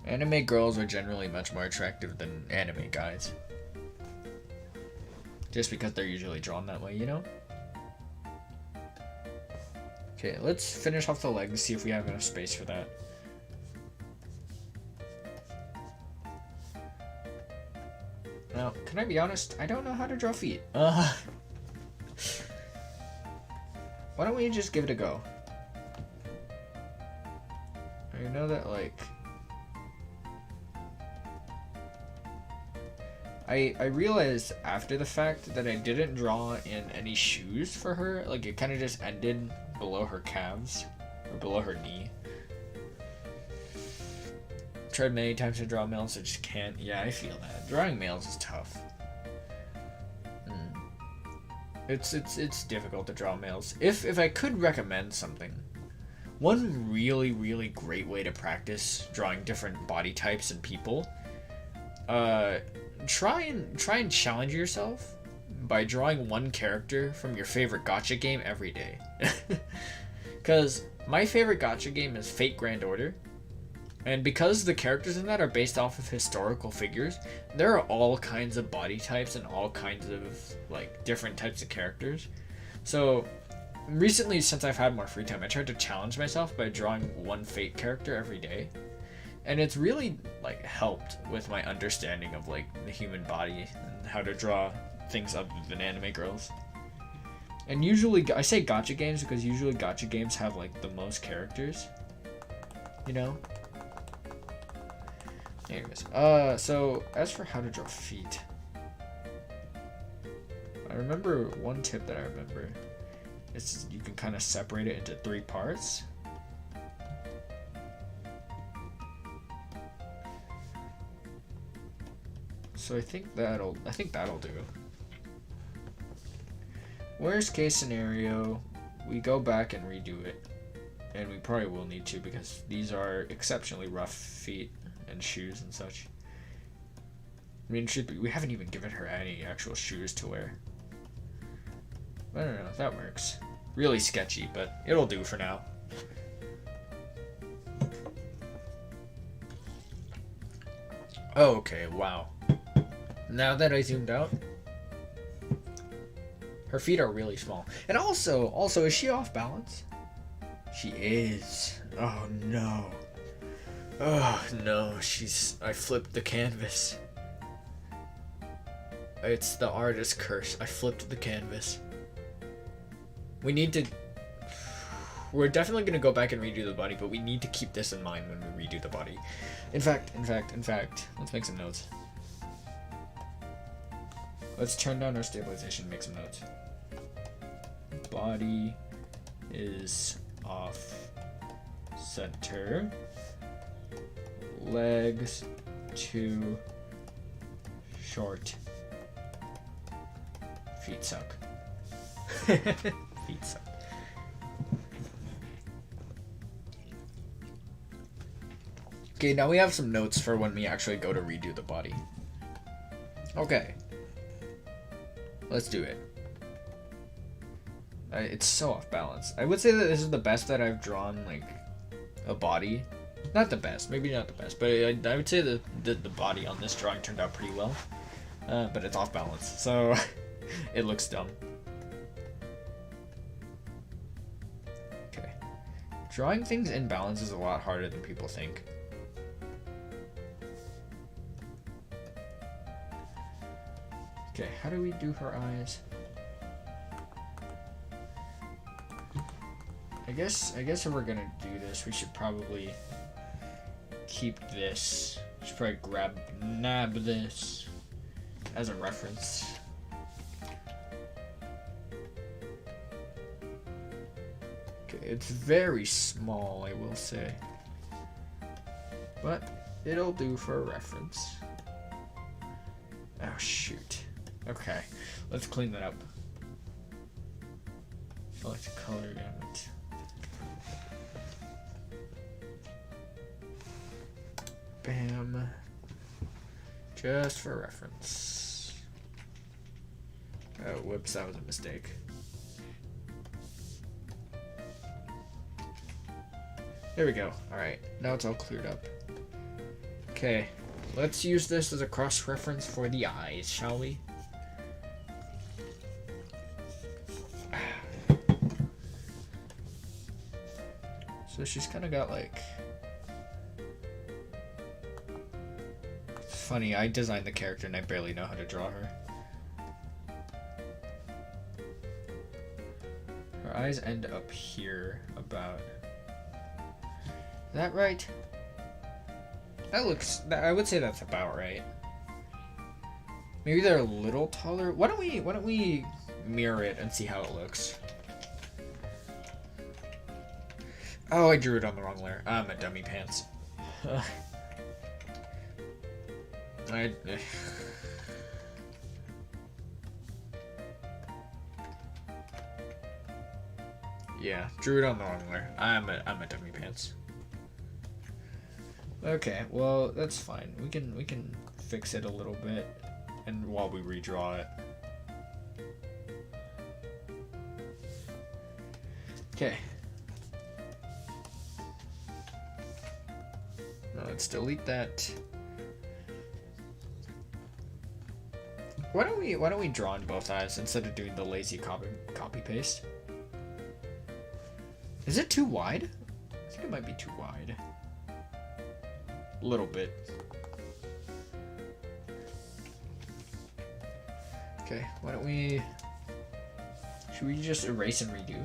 Speaker 1: Anime girls are generally much more attractive than anime guys. Just because they're usually drawn that way, you know? Okay, let's finish off the legs, see if we have enough space for that. Now, can I be honest? I don't know how to draw feet. Why don't we just give it a go? I know that, like... I realized after the fact that I didn't draw in any shoes for her. Like, it kind of just ended below her calves, or below her knee. Tried many times to draw males, I just can't. Yeah, I feel that. Drawing males is tough. It's difficult to draw males. If I could recommend something, one really great way to practice drawing different body types and people, try and challenge yourself by drawing one character from your favorite gacha game every day. Because my favorite gacha game is Fate Grand Order. And because the characters in that are based off of historical figures, there are all kinds of body types and all kinds of, like, different types of characters. So, recently, since I've had more free time, I tried to challenge myself by drawing one Fate character every day. And it's really, like, helped with my understanding of, like, the human body and how to draw things other than anime girls. And usually, I say gacha games because usually gacha games have, like, the most characters. You know? Anyways, so as for how to draw feet, I remember one tip that I remember is you can kind of separate it into 3 parts. So I think that'll do. Worst case scenario, we go back and redo it, and we probably will need to because these are exceptionally rough feet and shoes and such. I mean, we haven't even given her any actual shoes to wear. I don't know, that works. Really sketchy, but it'll do for now. Oh, okay, wow. Now that I zoomed out, her feet are really small. And also, is she off balance? She is. Oh no. Oh no, I flipped the canvas. It's the artist's curse. I flipped the canvas. We're definitely gonna go back and redo the body, but we need to keep this in mind when we redo the body. In fact, let's make some notes. Let's turn down our stabilization and make some notes. Body is off center. Legs too short. Feet suck. Feet suck. Okay, now we have some notes for when we actually go to redo the body. Okay. Let's do it. It's so off balance. I would say that this is the best that I've drawn, like, a body. Not the best, maybe not the best, but I would say the body on this drawing turned out pretty well. But it's off balance, so it looks dumb. Okay. Drawing things in balance is a lot harder than people think. Okay, how do we do her eyes? I guess if we're gonna do this, we should probably keep this. We should probably nab this as a reference. Okay, it's very small, I will say, but it'll do for a reference. Oh shoot. Okay, let's clean that up. Select color gamut. Bam. Just for reference. Oh, whoops, that was a mistake. There we go. Alright, now it's all cleared up. Okay, let's use this as a cross-reference for the eyes, shall we? So she's kind of got like... It's funny, I designed the character and I barely know how to draw her. Her eyes end up here about... Is that right? That looks... I would say that's about right. Maybe they're a little taller. Why don't we mirror it and see how it looks? Oh, I drew it on the wrong layer. I'm a dummy pants. Yeah, drew it on the wrong layer. I'm a dummy pants. Okay, well that's fine. We can fix it a little bit, and while we redraw it. Okay. Let's delete that. Why don't we draw in both eyes instead of doing the lazy copy paste? Is it too wide? I think it might be too wide. A little bit. Okay, why don't we... Should we just erase and redo?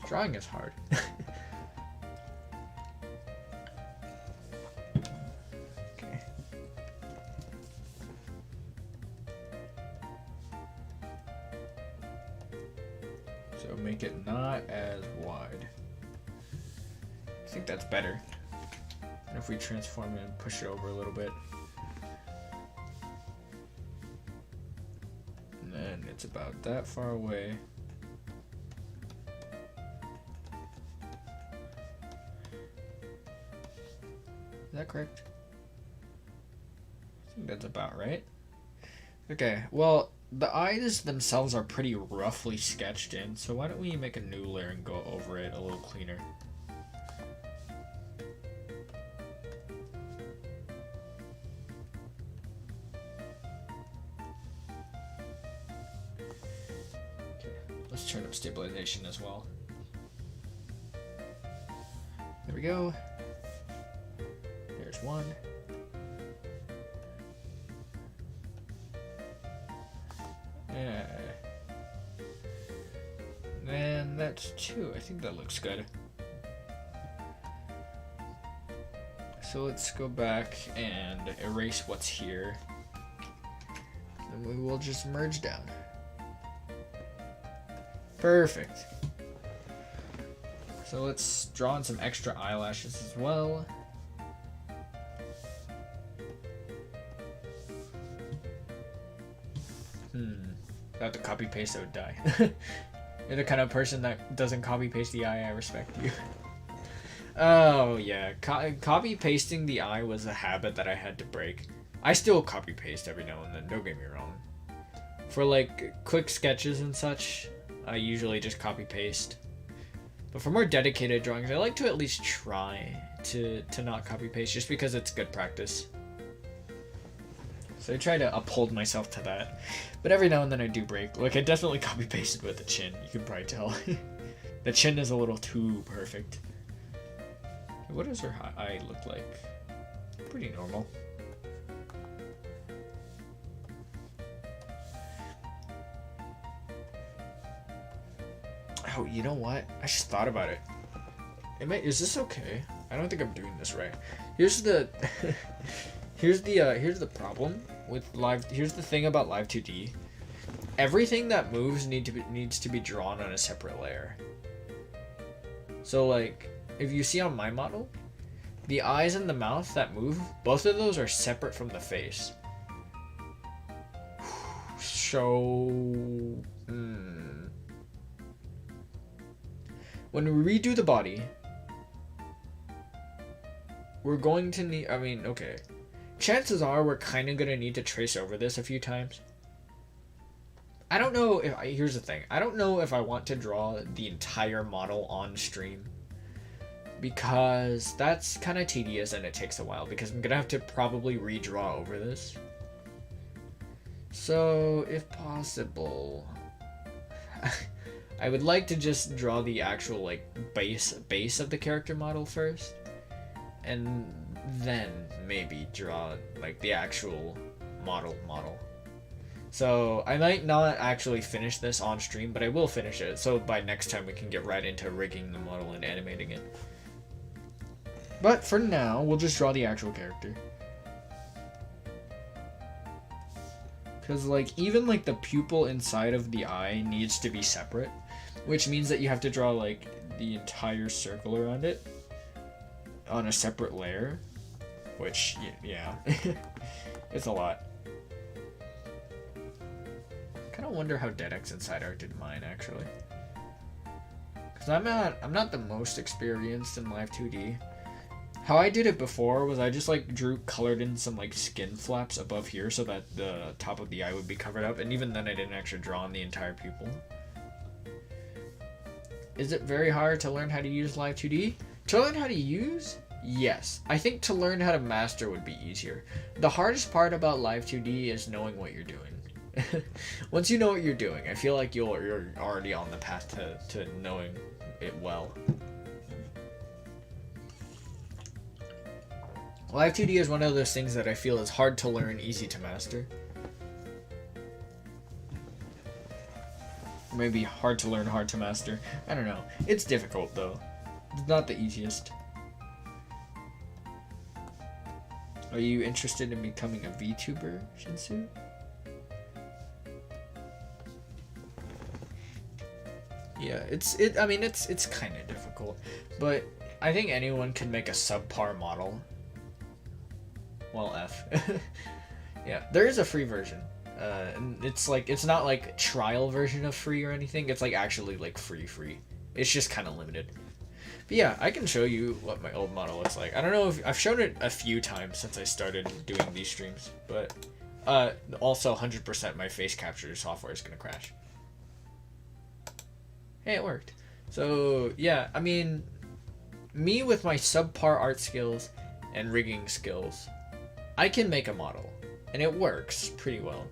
Speaker 1: Drawing is hard. Okay. So make it not as wide. I think that's better. And if we transform it and push it over a little bit. And then it's about that far away. Is that correct? I think that's about right. Okay, well, the eyes themselves are pretty roughly sketched in, so why don't we make a new layer and go over it a little cleaner. Let's turn up stabilization as well. There we go. There's one. And that's two. I think that looks good. So let's go back and erase what's here. And we will just merge down. Perfect. So let's draw in some extra eyelashes as well. If I have to copy paste, I would die. You're the kind of person that doesn't copy paste the eye. I respect you. Oh yeah, copy pasting the eye was a habit that I had to break. I still copy paste every now and then. Don't get me wrong. For like quick sketches and such, I usually just copy paste. But for more dedicated drawings, I like to at least try to not copy paste, just because it's good practice. So I try to uphold myself to that. But every now and then I do break. Like, I definitely copy pasted with the chin. You can probably tell. The chin is a little too perfect. What does her eye look like? Pretty normal. Oh, you know what? I just thought about it. Is this okay? I don't think I'm doing this right. Here's the here's the problem with here's the thing about Live2D. Everything that moves needs to be drawn on a separate layer. So like, if you see on my model, the eyes and the mouth that move, both of those are separate from the face. So when we redo the body, we're going to need, okay. Chances are we're kind of going to need to trace over this a few times. I don't know if here's the thing. I don't know if I want to draw the entire model on stream, because that's kind of tedious and it takes a while, because I'm gonna have to probably redraw over this. So if possible, I would like to just draw the actual like base of the character model first, and then maybe draw like the actual model. So I might not actually finish this on stream, but I will finish it, so by next time we can get right into rigging the model and animating it. But for now, we'll just draw the actual character. Because like even like the pupil inside of the eye needs to be separate, which means that you have to draw like the entire circle around it on a separate layer, which yeah, it's a lot. Kind of wonder how DeadX Inside Art did mine actually, because I'm not the most experienced in Live2D. How I did it before was I just like colored in some like skin flaps above here so that the top of the eye would be covered up, and even then I didn't actually draw on the entire pupil. Is it very hard to learn how to use Live2D? To learn how to use? Yes. I think to learn how to master would be easier. The hardest part about Live2D is knowing what you're doing. Once you know what you're doing, I feel like you're already on the path to knowing it well. Live2D is one of those things that I feel is hard to learn, easy to master. Maybe hard to learn, hard to master. I don't know. It's difficult though. It's not the easiest. Are you interested in becoming a VTuber, Shinsu? Yeah, I mean it's kind of difficult, but I think anyone can make a subpar model. Well, F. Yeah, there is a free version. And it's not like trial version of free or anything. It's like actually like free. It's just kind of limited. But yeah, I can show you what my old model looks like. I don't know if I've shown it a few times since I started doing these streams, but also 100% my face capture software is gonna crash. Hey, it worked. So yeah, I mean, me with my subpar art skills and rigging skills, I can make a model, and it works pretty well.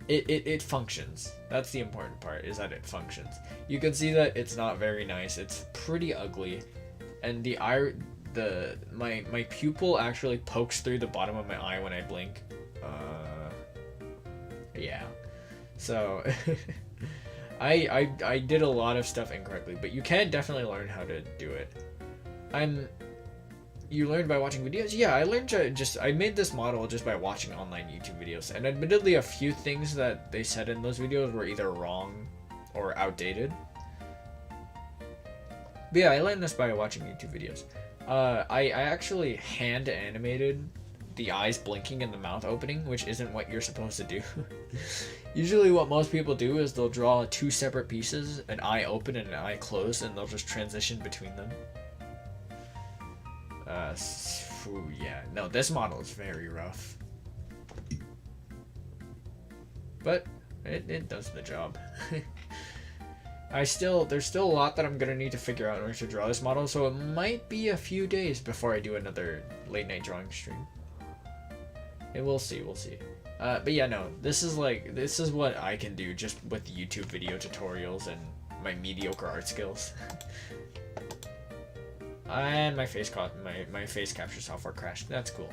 Speaker 1: It functions. That's the important part, is that it functions. You can see that it's not very nice. It's pretty ugly, and my pupil actually pokes through the bottom of my eye when I blink. Yeah. So I did a lot of stuff incorrectly, but you can definitely learn how to do it. You learned by watching videos? Yeah, I learned I made this model just by watching online YouTube videos, and admittedly a few things that they said in those videos were either wrong or outdated. But yeah, I learned this by watching YouTube videos. I actually hand animated the eyes blinking and the mouth opening, which isn't what you're supposed to do. Usually what most people do is they'll draw two separate pieces, an eye open and an eye closed, and they'll just transition between them. Yeah, no, this model is very rough, but it does the job. There's still a lot that I'm gonna need to figure out in order to draw this model, so it might be a few days before I do another late night drawing stream. And we'll see. But yeah, no, this is what I can do just with YouTube video tutorials and my mediocre art skills. And my face capture software crashed. That's cool.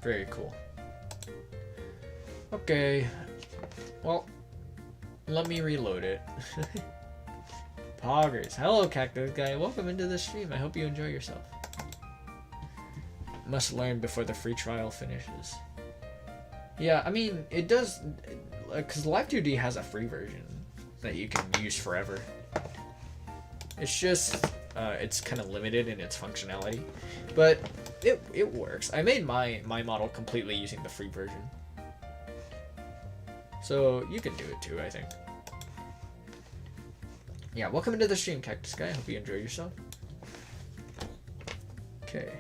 Speaker 1: Very cool. Okay. Well, let me reload it. Poggers. Hello, Cactus Guy. Welcome into the stream. I hope you enjoy yourself. Must learn before the free trial finishes. Yeah, I mean, it does, because Live2D has a free version that you can use forever. It's just, it's kind of limited in its functionality, but it works. I made my model completely using the free version, so you can do it too, I think. Yeah, welcome into the stream, Cactus Guy. I hope you enjoy yourself. Okay.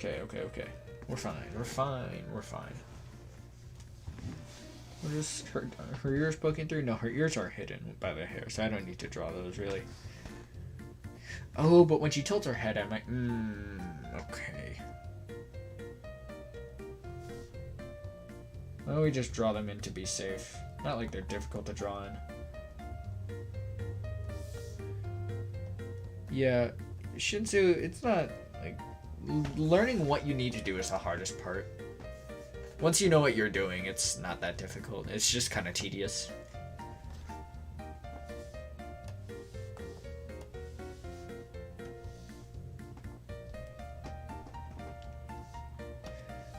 Speaker 1: Okay. We're fine. What is her ears poking through? No, her ears are hidden by the hair, so I don't need to draw those really. Oh, but when she tilts her head, I might. Okay. Why don't we just draw them in to be safe? Not like they're difficult to draw in. Yeah, Shinsu, it's not like learning what you need to do is the hardest part. Once you know what you're doing, it's not that difficult. It's just kind of tedious.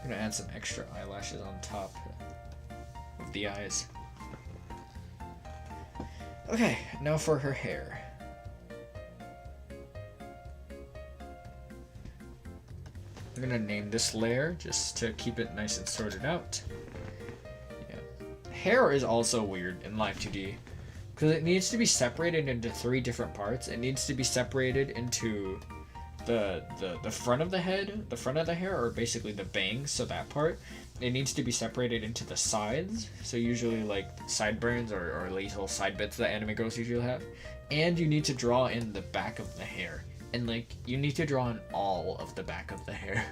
Speaker 1: I'm gonna add some extra eyelashes on top of the eyes. Okay, now for her hair. I'm gonna name this layer just to keep it nice and sorted out. Yeah. Hair is also weird in Live2D because it needs to be separated into 3 different parts. It needs to be separated into the front of the head, the front of the hair, or basically the bangs, so that part. It needs to be separated into the sides, so usually like sideburns or little side bits that anime girls usually have. And you need to draw in the back of the hair. And like, you need to draw in all of the back of the hair.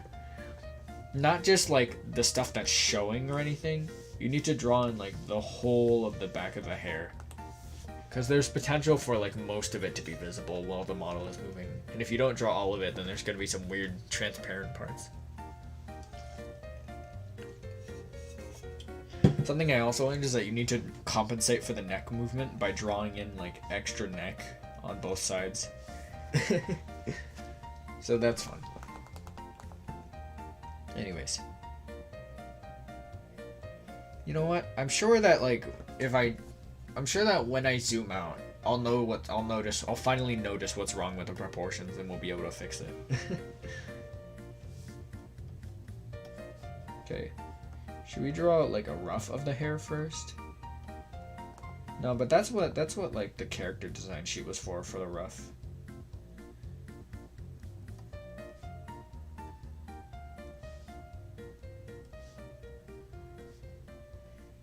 Speaker 1: Not just like the stuff that's showing or anything. You need to draw in like the whole of the back of the hair. Because there's potential for like most of it to be visible while the model is moving. And if you don't draw all of it, then there's going to be some weird transparent parts. Something I also learned is that you need to compensate for the neck movement by drawing in like extra neck on both sides. So that's fun. Anyways. You know what? I'm sure that like I'm sure that when I zoom out, I'll finally notice what's wrong with the proportions and we'll be able to fix it. Okay. Should we draw like a rough of the hair first? No, but that's what like the character design sheet was for the rough.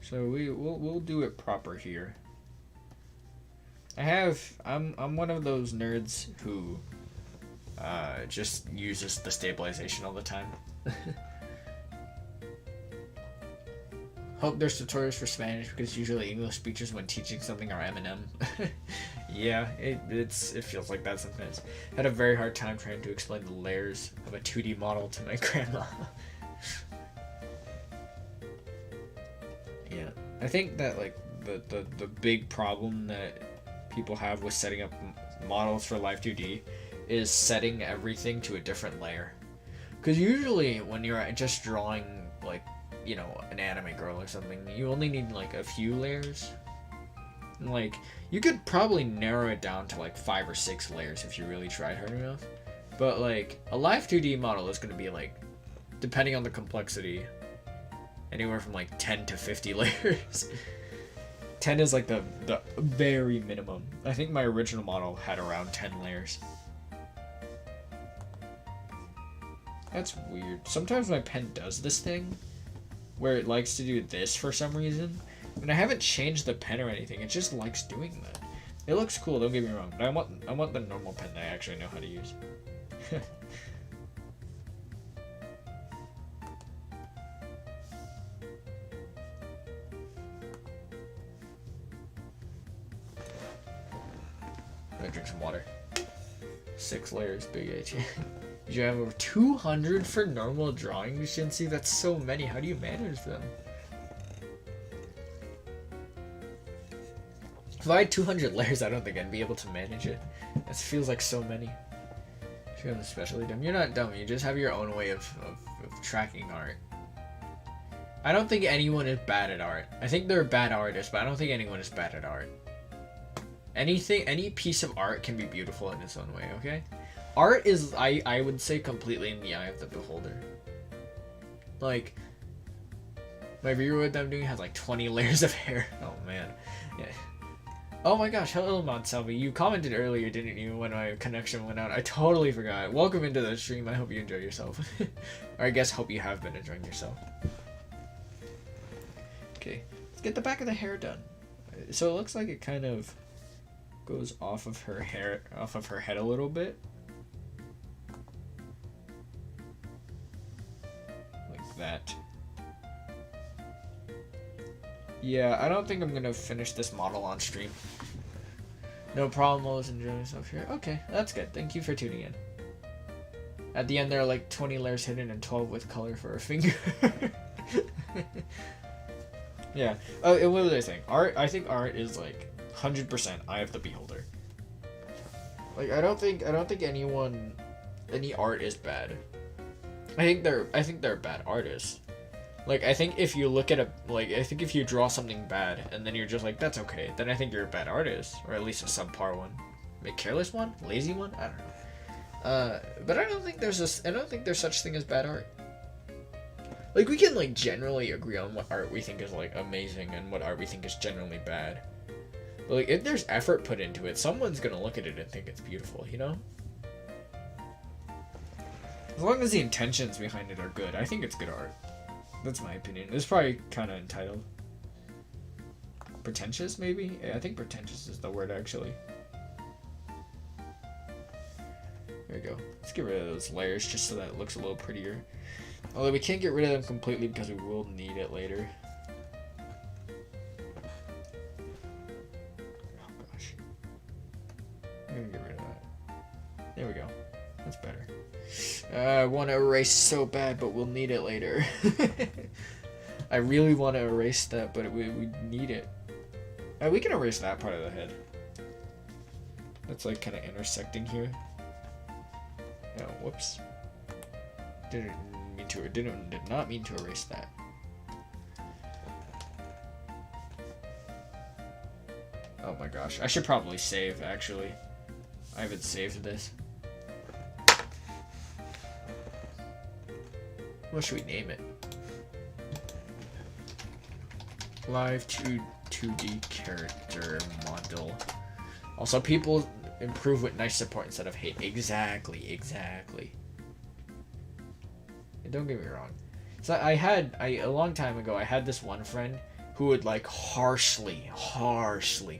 Speaker 1: So we'll do it proper here. I'm one of those nerds who just uses the stabilization all the time. Hope there's tutorials for Spanish because usually English speeches when teaching something are Eminem. Yeah, it feels like that sometimes. I had a very hard time trying to explain the layers of a 2D model to my grandma. Yeah, I think that like the big problem that people have with setting up models for Live2D is setting everything to a different layer. Because usually when you're just drawing like, you know, an anime girl or something, you only need like a few layers. And, like, you could probably narrow it down to like 5 or 6 layers if you really tried hard enough. But like a Live2D model is going to be like, depending on the complexity, anywhere from like 10 to 50 layers. 10 is like the very minimum. I think my original model had around 10 layers. That's weird. Sometimes my pen does this thing where it likes to do this for some reason. And I haven't changed the pen or anything. It just likes doing that. It looks cool, don't get me wrong, but I want the normal pen that I actually know how to use. I'm gonna drink some water. 6 layers, big H. You have over 200 for normal drawing, Shinsu? That's so many. How do you manage them? If I had 200 layers, I don't think I'd be able to manage it. That feels like so many. You're especially dumb. You're not dumb. You just have your own way of tracking art. I don't think anyone is bad at art. I think they're bad artists, but I don't think anyone is bad at art. Any piece of art can be beautiful in its own way, okay? Art is, I would say, completely in the eye of the beholder. Like, my viewer what I'm doing has like 20 layers of hair. Oh man. Yeah. Oh my gosh, hello Monsalvi. You commented earlier, didn't you, when my connection went out? I totally forgot. Welcome into the stream. I hope you enjoy yourself. Or I guess hope you have been enjoying yourself. Okay, get the back of the hair done. So it looks like it kind of goes off of her hair, off of her head a little bit. Like that. Yeah, I don't think I'm gonna finish this model on stream. No problem, I was enjoying myself here. Okay, that's good. Thank you for tuning in. At the end, there are like 20 layers hidden and 12 with color for a finger. Yeah. What was I saying? Art. I think art is like 100% eye of the beholder. Like I don't think any art is bad. I think they're bad artists. Like I think if you look at if you draw something bad and then you're just like that's okay, then I think you're a bad artist, or at least a subpar one, a careless one, lazy one. I don't know. But I don't think there's such thing as bad art. Like we can like generally agree on what art we think is like amazing and what art we think is generally bad. But like if there's effort put into it, someone's gonna look at it and think it's beautiful, you know? As long as the intentions behind it are good, I think it's good art. That's my opinion. It's probably kind of entitled. Pretentious, maybe? Yeah, I think pretentious is the word, actually. There we go. Let's get rid of those layers just so that it looks a little prettier. Although we can't get rid of them completely because we will need it later. Oh gosh. I'm gonna get rid of that. There we go. That's better. I want to erase so bad, but we'll need it later. I really want to erase that, but we need it. We can erase that part of the head. That's like kind of intersecting here. Oh, whoops. Did not mean to erase that. Oh my gosh, I should probably save actually. I haven't saved this. What should we name it? Live2D character model. Also, people improve with nice support instead of hate. Exactly. And don't get me wrong. So a long time ago, I had this one friend who would like harshly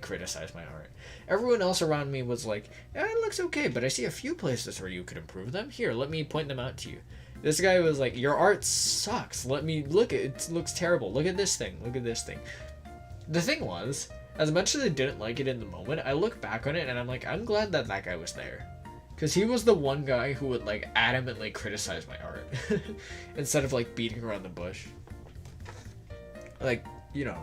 Speaker 1: criticize my art. Everyone else around me was like, yeah, it looks okay, but I see a few places where you could improve them. Here, let me point them out to you. This guy was like, your art sucks. Let me look. It looks terrible. Look at this thing. The thing was, as much as I didn't like it in the moment, I look back on it and I'm like, I'm glad that guy was there. Because he was the one guy who would like adamantly criticize my art. Instead of like beating around the bush. Like, you know,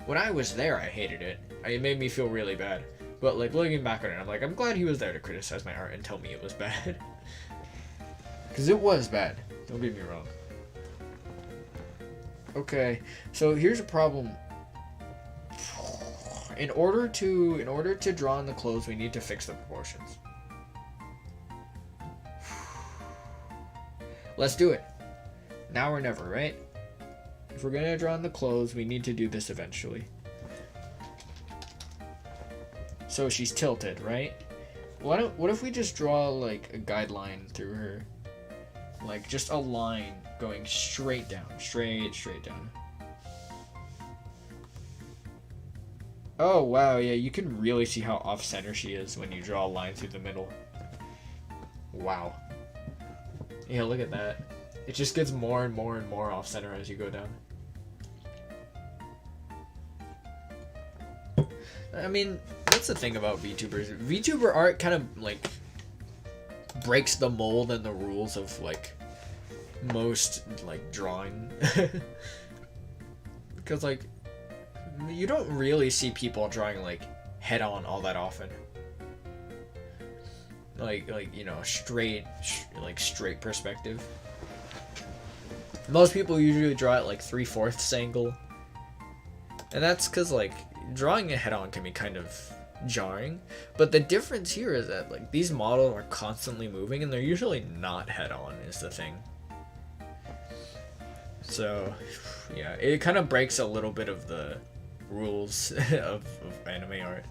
Speaker 1: when I was there, I hated it. It made me feel really bad. But like looking back on it, I'm like, I'm glad he was there to criticize my art and tell me it was bad. Because it was bad. Don't get me wrong. Okay, so here's a problem. In order to draw on the clothes, we need to fix the proportions. Let's do it. Now or never, right? If we're gonna draw on the clothes, we need to do this eventually. So she's tilted, right? What if we just draw like a guideline through her? Like just a line going straight down, straight down. Oh wow, yeah, you can really see how off-center she is when you draw a line through the middle. Wow. Yeah, look at that. It just gets more and more off-center as you go down. I mean, that's the thing about VTubers. VTuber art kind of like breaks the mold and the rules of like most like drawing. Because like you don't really see people drawing like head on all that often. Like you know, straight perspective. Most people usually draw at like 3/4 angle. And that's because like drawing it head on can be kind of jarring, but the difference here is that like these models are constantly moving and they're usually not head on is the thing. So yeah, it kind of breaks a little bit of the rules of anime art.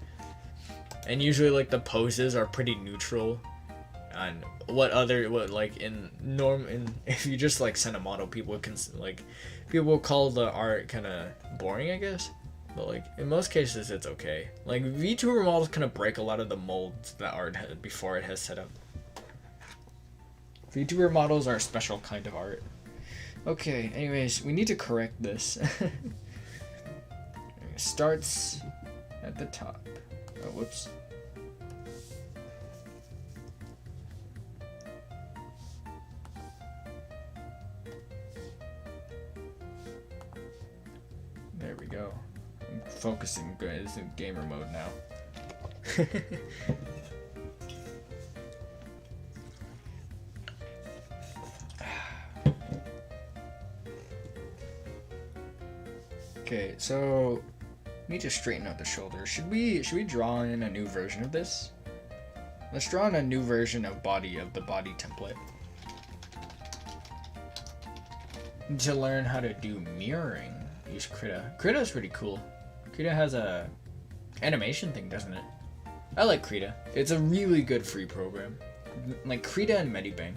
Speaker 1: And usually like the poses are pretty neutral. And if you just like send a model, people will call the art kind of boring, I guess. but like in most cases it's okay. Like VTuber models kind of break a lot of the molds that art had before it has set up. VTuber models are a special kind of art. Okay, anyways, we need to correct this. It starts at the top. Oh, whoops. There we go. I'm focusing good. It's in gamer mode now. Okay, so we need to straighten out the shoulders. Should we draw in a new version of this? Let's draw in a new version of the body template. To learn how to do mirroring, use Krita. Krita is pretty cool. Krita has a animation thing, doesn't it? I like Krita. It's a really good free program. Like Krita and Medibang.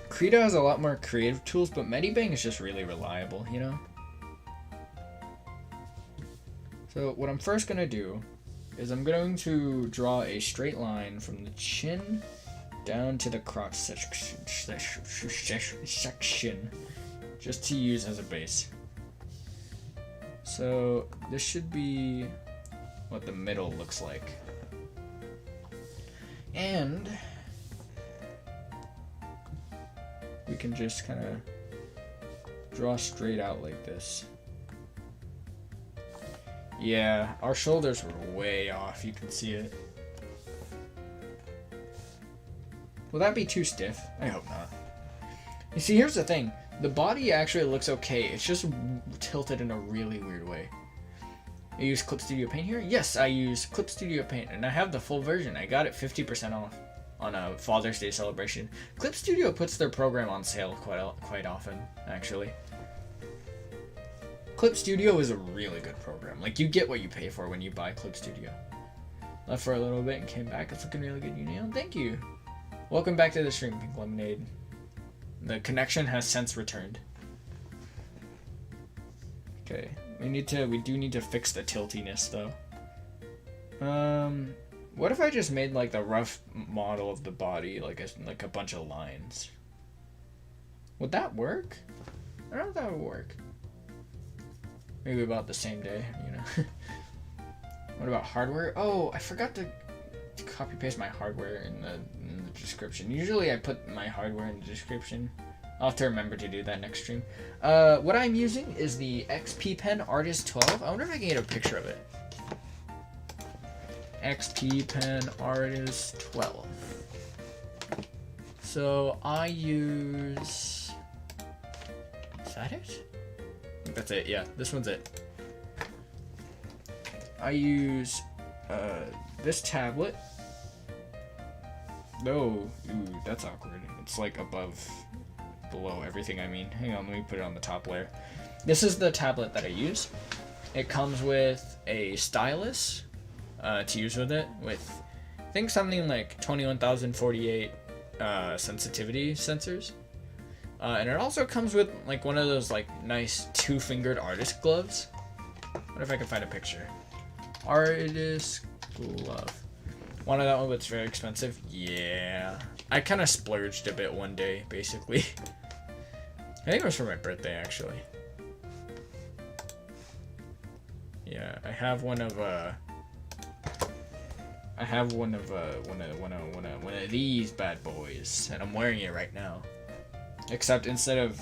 Speaker 1: Krita has a lot more creative tools, but Medibang is just really reliable, you know? So what I'm first going to do is I'm going to draw a straight line from the chin down to the crotch section, just to use as a base. So this should be what the middle looks like. And we can just kind of draw straight out like this. Yeah, our shoulders were way off, you can see it. Will that be too stiff? I hope not. You see, here's the thing. The body actually looks okay. It's just tilted in a really weird way. I use Clip Studio Paint here? Yes, I use Clip Studio Paint, and I have the full version. I got it 50% off on a Father's Day celebration. Clip Studio puts their program on sale quite often, actually. Clip Studio is a really good program. Like, you get what you pay for when you buy Clip Studio. Left for a little bit and came back. It's looking really good, Yunayo. Thank you. Welcome back to the stream, Pink Lemonade. The connection has since returned. Okay, we do need to fix the tiltiness though. What if I just made like the rough model of the body, like a bunch of lines? Would that work? I don't know if that would work. Maybe about the same day, you know. What about hardware? Oh, I forgot to copy paste my hardware in the description. Usually I put my hardware in the description. I'll have to remember to do that next stream. What I'm using is the XP Pen Artist 12. I wonder if I can get a picture of it. XP Pen Artist 12. So I use... Is that it? I think that's it, yeah. This one's it. I use this tablet. No, ooh, that's awkward. It's like below everything, I mean. Hang on, let me put it on the top layer. This is the tablet that I use. It comes with a stylus to use with it, with I think something like 21,048 sensitivity sensors. And it also comes with like one of those like nice two-fingered artist gloves. What if I can find a picture? Artist glove. Wanted that one, but it's very expensive. Yeah. I kind of splurged a bit one day, basically. I think it was for my birthday, actually. Yeah, I have one of these bad boys, and I'm wearing it right now. Except instead of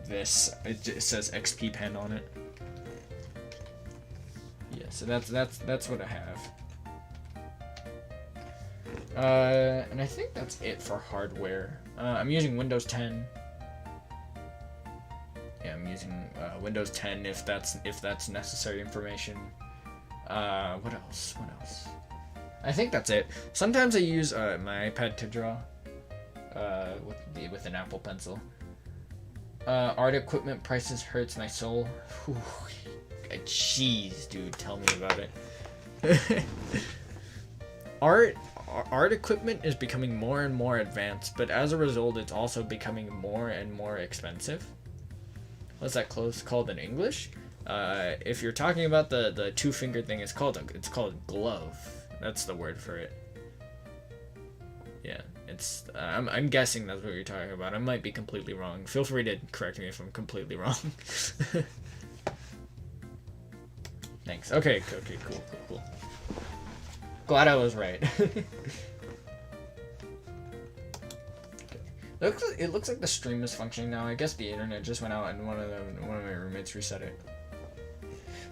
Speaker 1: this, it says XP Pen on it. Yeah, so that's what I have. And I think that's it for hardware. I'm using Windows 10. Yeah, I'm using Windows 10 if that's necessary information. What else? I think that's it. Sometimes I use my iPad to draw with an Apple Pencil. Art equipment prices hurts my soul. Whew. Jeez, dude, tell me about it. Art equipment is becoming more and more advanced, but as a result, it's also becoming more and more expensive. What's that called in English? If you're talking about the two finger thing, it's called glove. That's the word for it. Yeah, it's I'm guessing that's what you're talking about. I might be completely wrong. Feel free to correct me if I'm completely wrong. Thanks. Okay, cool. Glad I was right. It looks like the stream is functioning now. I guess the internet just went out and one of my roommates reset it.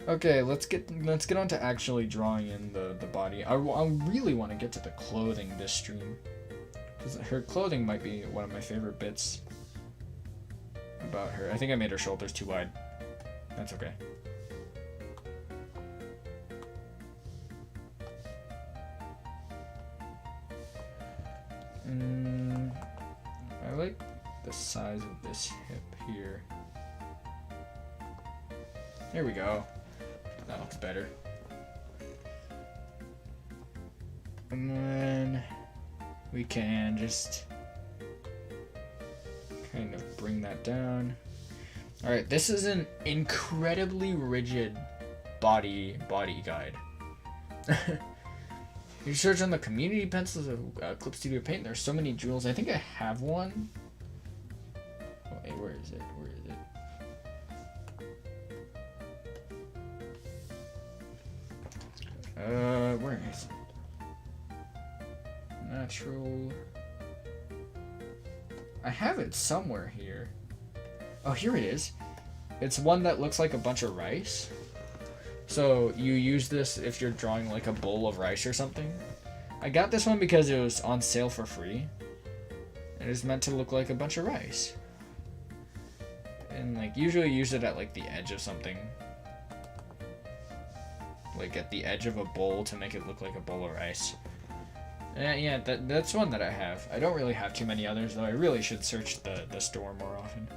Speaker 1: Okay, let's get on to actually drawing in the body. I really want to get to the clothing this stream, because her clothing might be one of my favorite bits about her. I think I made her shoulders too wide. That's okay. I like the size of this hip here. There we go. That looks better. And then we can just kind of bring that down. Alright, this is an incredibly rigid body guide. You search on the community pencils of Clip Studio Paint. There's so many jewels. I think I have one. Oh, hey, where is it? Where is it? Natural. I have it somewhere here. Oh, here it is. It's one that looks like a bunch of rice. So you use this if you're drawing like a bowl of rice or something. I got this one because it was on sale for free. And it's meant to look like a bunch of rice. And like usually use it at like the edge of something. Like at the edge of a bowl to make it look like a bowl of rice. Yeah, that's one that I have. I don't really have too many others though. I really should search the store more often.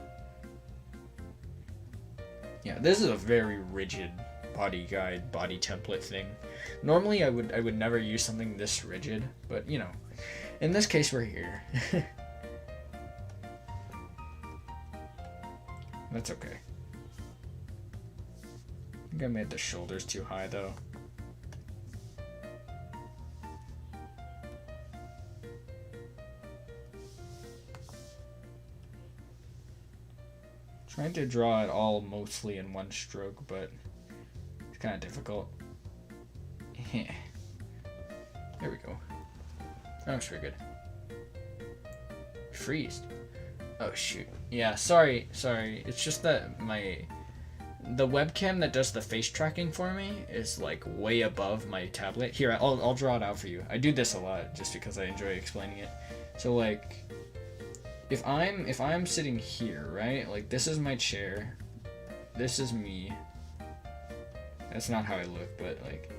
Speaker 1: Yeah, this is a very rigid body guide, body template thing. Normally I would never use something this rigid, but you know, in this case we're here. That's okay. I think I made the shoulders too high though. Trying to draw it all mostly in one stroke, but it's kind of difficult. There we go. That looks pretty good. Freezed. Oh shoot. Yeah, sorry. It's just that the webcam that does the face tracking for me is like way above my tablet. Here, I'll draw it out for you. I do this a lot just because I enjoy explaining it. So like, if I'm sitting here, right? Like this is my chair. This is me. That's not how I look, but like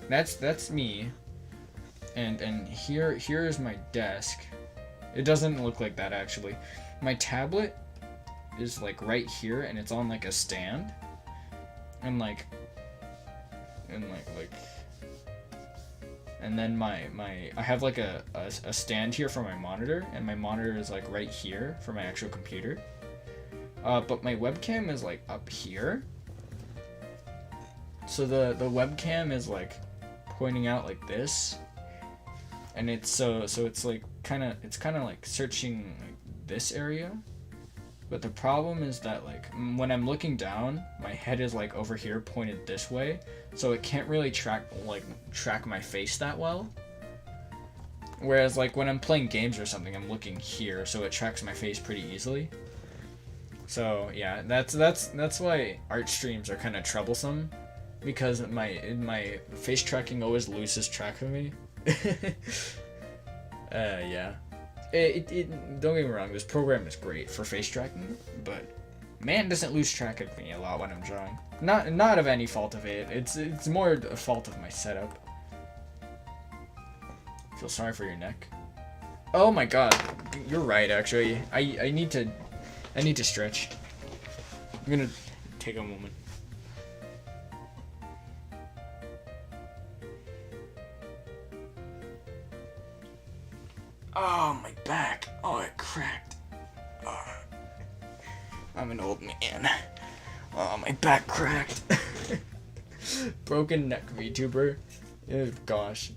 Speaker 1: that's me. And here is my desk. It doesn't look like that actually. My tablet is like right here and it's on like a stand. And then I have like a stand here for my monitor, and my monitor is like right here for my actual computer. But my webcam is like up here. So the webcam is like pointing out like this. And it's so it's like kind of like searching like this area. But the problem is that like when I'm looking down, my head is like over here pointed this way, so it can't really track my face that well. Whereas like when I'm playing games or something, I'm looking here, so it tracks my face pretty easily. So yeah, that's why art streams are kind of troublesome, because my face tracking always loses track of me. Yeah. Don't get me wrong, this program is great for face tracking, but man doesn't lose track of me a lot when I'm drawing. Not of any fault of it. It's more a fault of my setup. Feel sorry for your neck. Oh my god, you're right actually. I need to stretch. I'm gonna take a moment. Oh, my back. Oh, it cracked. Oh. I'm an old man. Oh, my back cracked. Broken neck VTuber. Oh, gosh.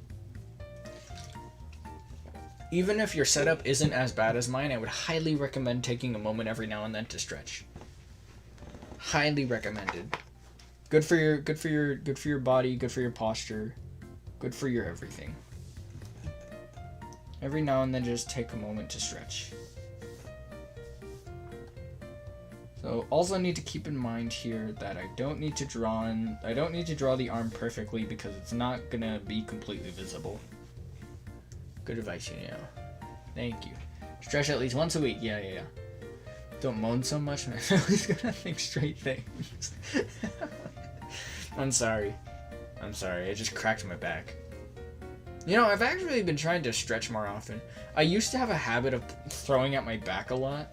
Speaker 1: Even if your setup isn't as bad as mine, I would highly recommend taking a moment every now and then to stretch. Highly recommended. Good for your body, good for your posture, good for your everything. Every now and then just take a moment to stretch. So also need to keep in mind here that I don't need to draw the arm perfectly because it's not gonna be completely visible. Good advice, Yunayo. Thank you. Stretch at least once a week. Yeah. Don't moan so much. My family's gonna think straight things. I'm sorry. I just cracked my back. You know, I've actually been trying to stretch more often. I used to have a habit of throwing at my back a lot.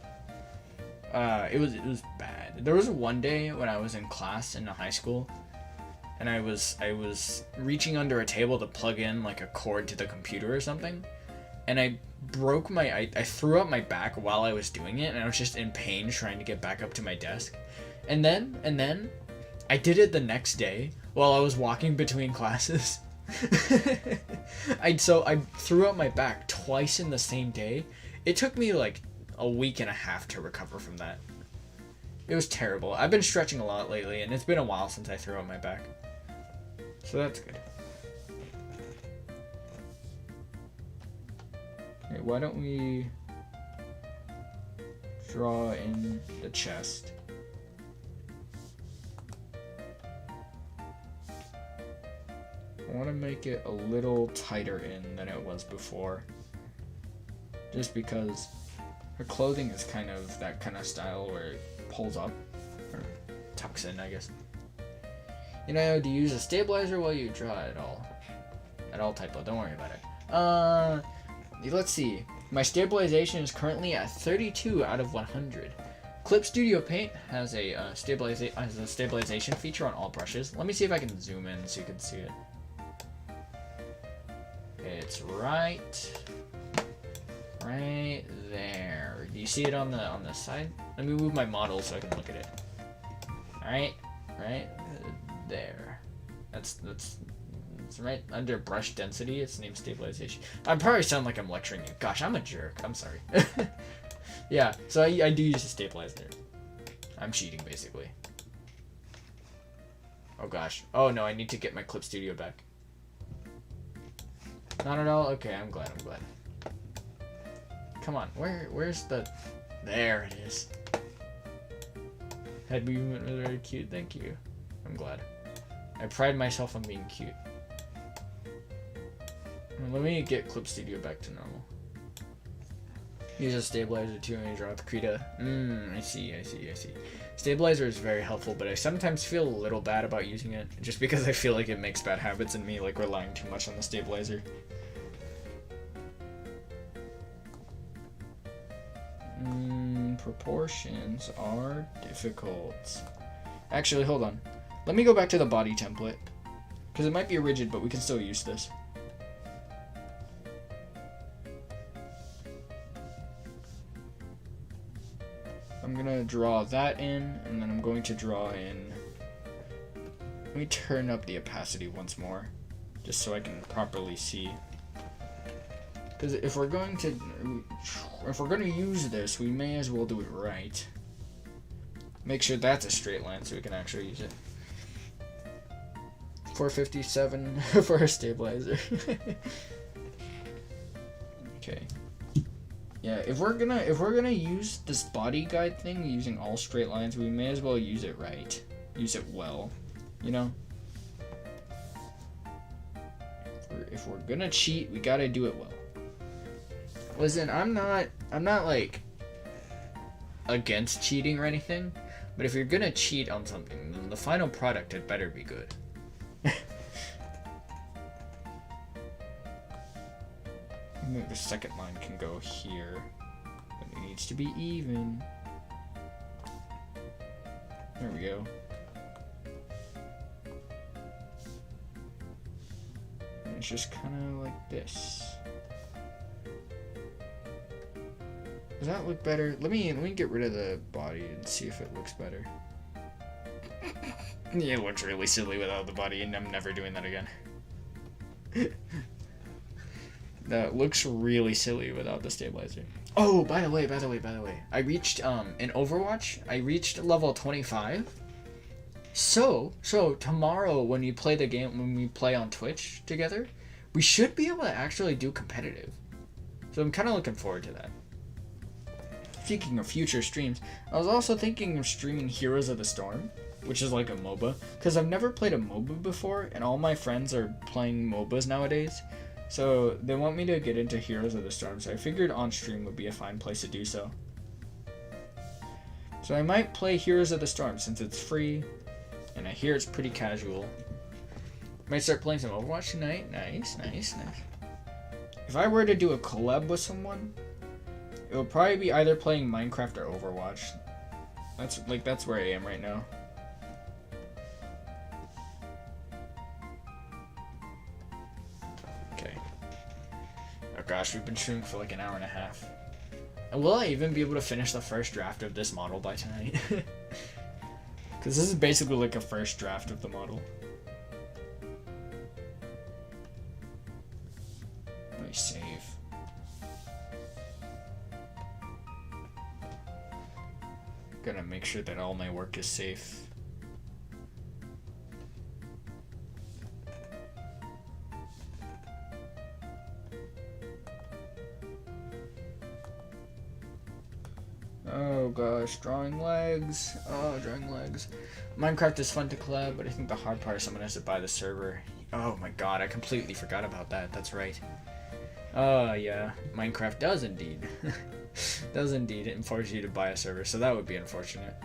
Speaker 1: It was bad. There was one day when I was in class in high school, and I was reaching under a table to plug in like a cord to the computer or something, and I threw up my back while I was doing it, and I was just in pain trying to get back up to my desk. And then I did it the next day while I was walking between classes. I threw up my back twice in the same day. It took me like a week and a half to recover from that. It was terrible. I've been stretching a lot lately, and it's been a while since I threw up my back. So that's good. Okay, why don't we draw in the chest? I want to make it a little tighter in than it was before. Just because her clothing is kind of that kind of style where it pulls up, or tucks in, I guess. You know, do you use a stabilizer while you draw at all? At all, typo, don't worry about it. Let's see. My stabilization is currently at 32 out of 100. Clip Studio Paint has a stabilization feature on all brushes. Let me see if I can zoom in so you can see it. It's right there. Do you see it on the side? Let me move my model so I can look at it. Right there. That's right under brush density. It's named stabilization. I probably sound like I'm lecturing you. Gosh, I'm a jerk. I'm sorry. Yeah, so I do use a stabilizer. I'm cheating basically. Oh gosh. Oh no, I need to get my Clip Studio back. Not at all? Okay, I'm glad. Come on, where's the... There it is. Head movement was very cute, thank you. I'm glad. I pride myself on being cute. Let me get Clip Studio back to normal. Use a stabilizer too when you draw with Krita. I see. Stabilizer is very helpful, but I sometimes feel a little bad about using it, just because I feel like it makes bad habits in me, like relying too much on the stabilizer. Proportions are difficult. Actually, hold on. Let me go back to the body template, because it might be rigid, but we can still use this. I'm gonna draw that in, and then I'm going to draw in... Let me turn up the opacity once more, just so I can properly see. Because if we're going to use this, we may as well do it right. Make sure that's a straight line so we can actually use it. 457 for a stabilizer. Okay. Yeah, if we're gonna use this body guide thing using all straight lines, we may as well use it right. Use it well, you know? If we're gonna cheat, we gotta do it well. Listen, I'm not like against cheating or anything, but if you're gonna cheat on something, then the final product had better be good. Maybe the second line can go here, but it needs to be even. There we go. And it's just kind of like this. Does that look better? Let me get rid of the body and see if it looks better. It looks really silly without the body, and I'm never doing that again. That looks really silly without the stabilizer. Oh, by the way. I reached, in Overwatch, I reached level 25. So tomorrow when we play the game, when we play on Twitch together, we should be able to actually do competitive. So I'm kind of looking forward to that. Speaking of future streams, I was also thinking of streaming Heroes of the Storm, which is like a MOBA, because I've never played a MOBA before, and all my friends are playing MOBAs nowadays. So they want me to get into Heroes of the Storm, so I figured on stream would be a fine place to do so. So I might play Heroes of the Storm since it's free, and I hear it's pretty casual. Might start playing some Overwatch tonight. Nice. If I were to do a collab with someone, it would probably be either playing Minecraft or Overwatch. That's where I am right now. Okay. Oh gosh, we've been streaming for like an hour and a half. And will I even be able to finish the first draft of this model by tonight? Because this is basically like a first draft of the model. Let me save. Gotta make sure that all my work is safe. Oh gosh, drawing legs. Oh, drawing legs. Minecraft is fun to collab, but I think the hard part is someone has to buy the server. Oh my god, I completely forgot about that. That's right. Yeah, Minecraft does indeed. Does indeed force you to buy a server, so that would be unfortunate.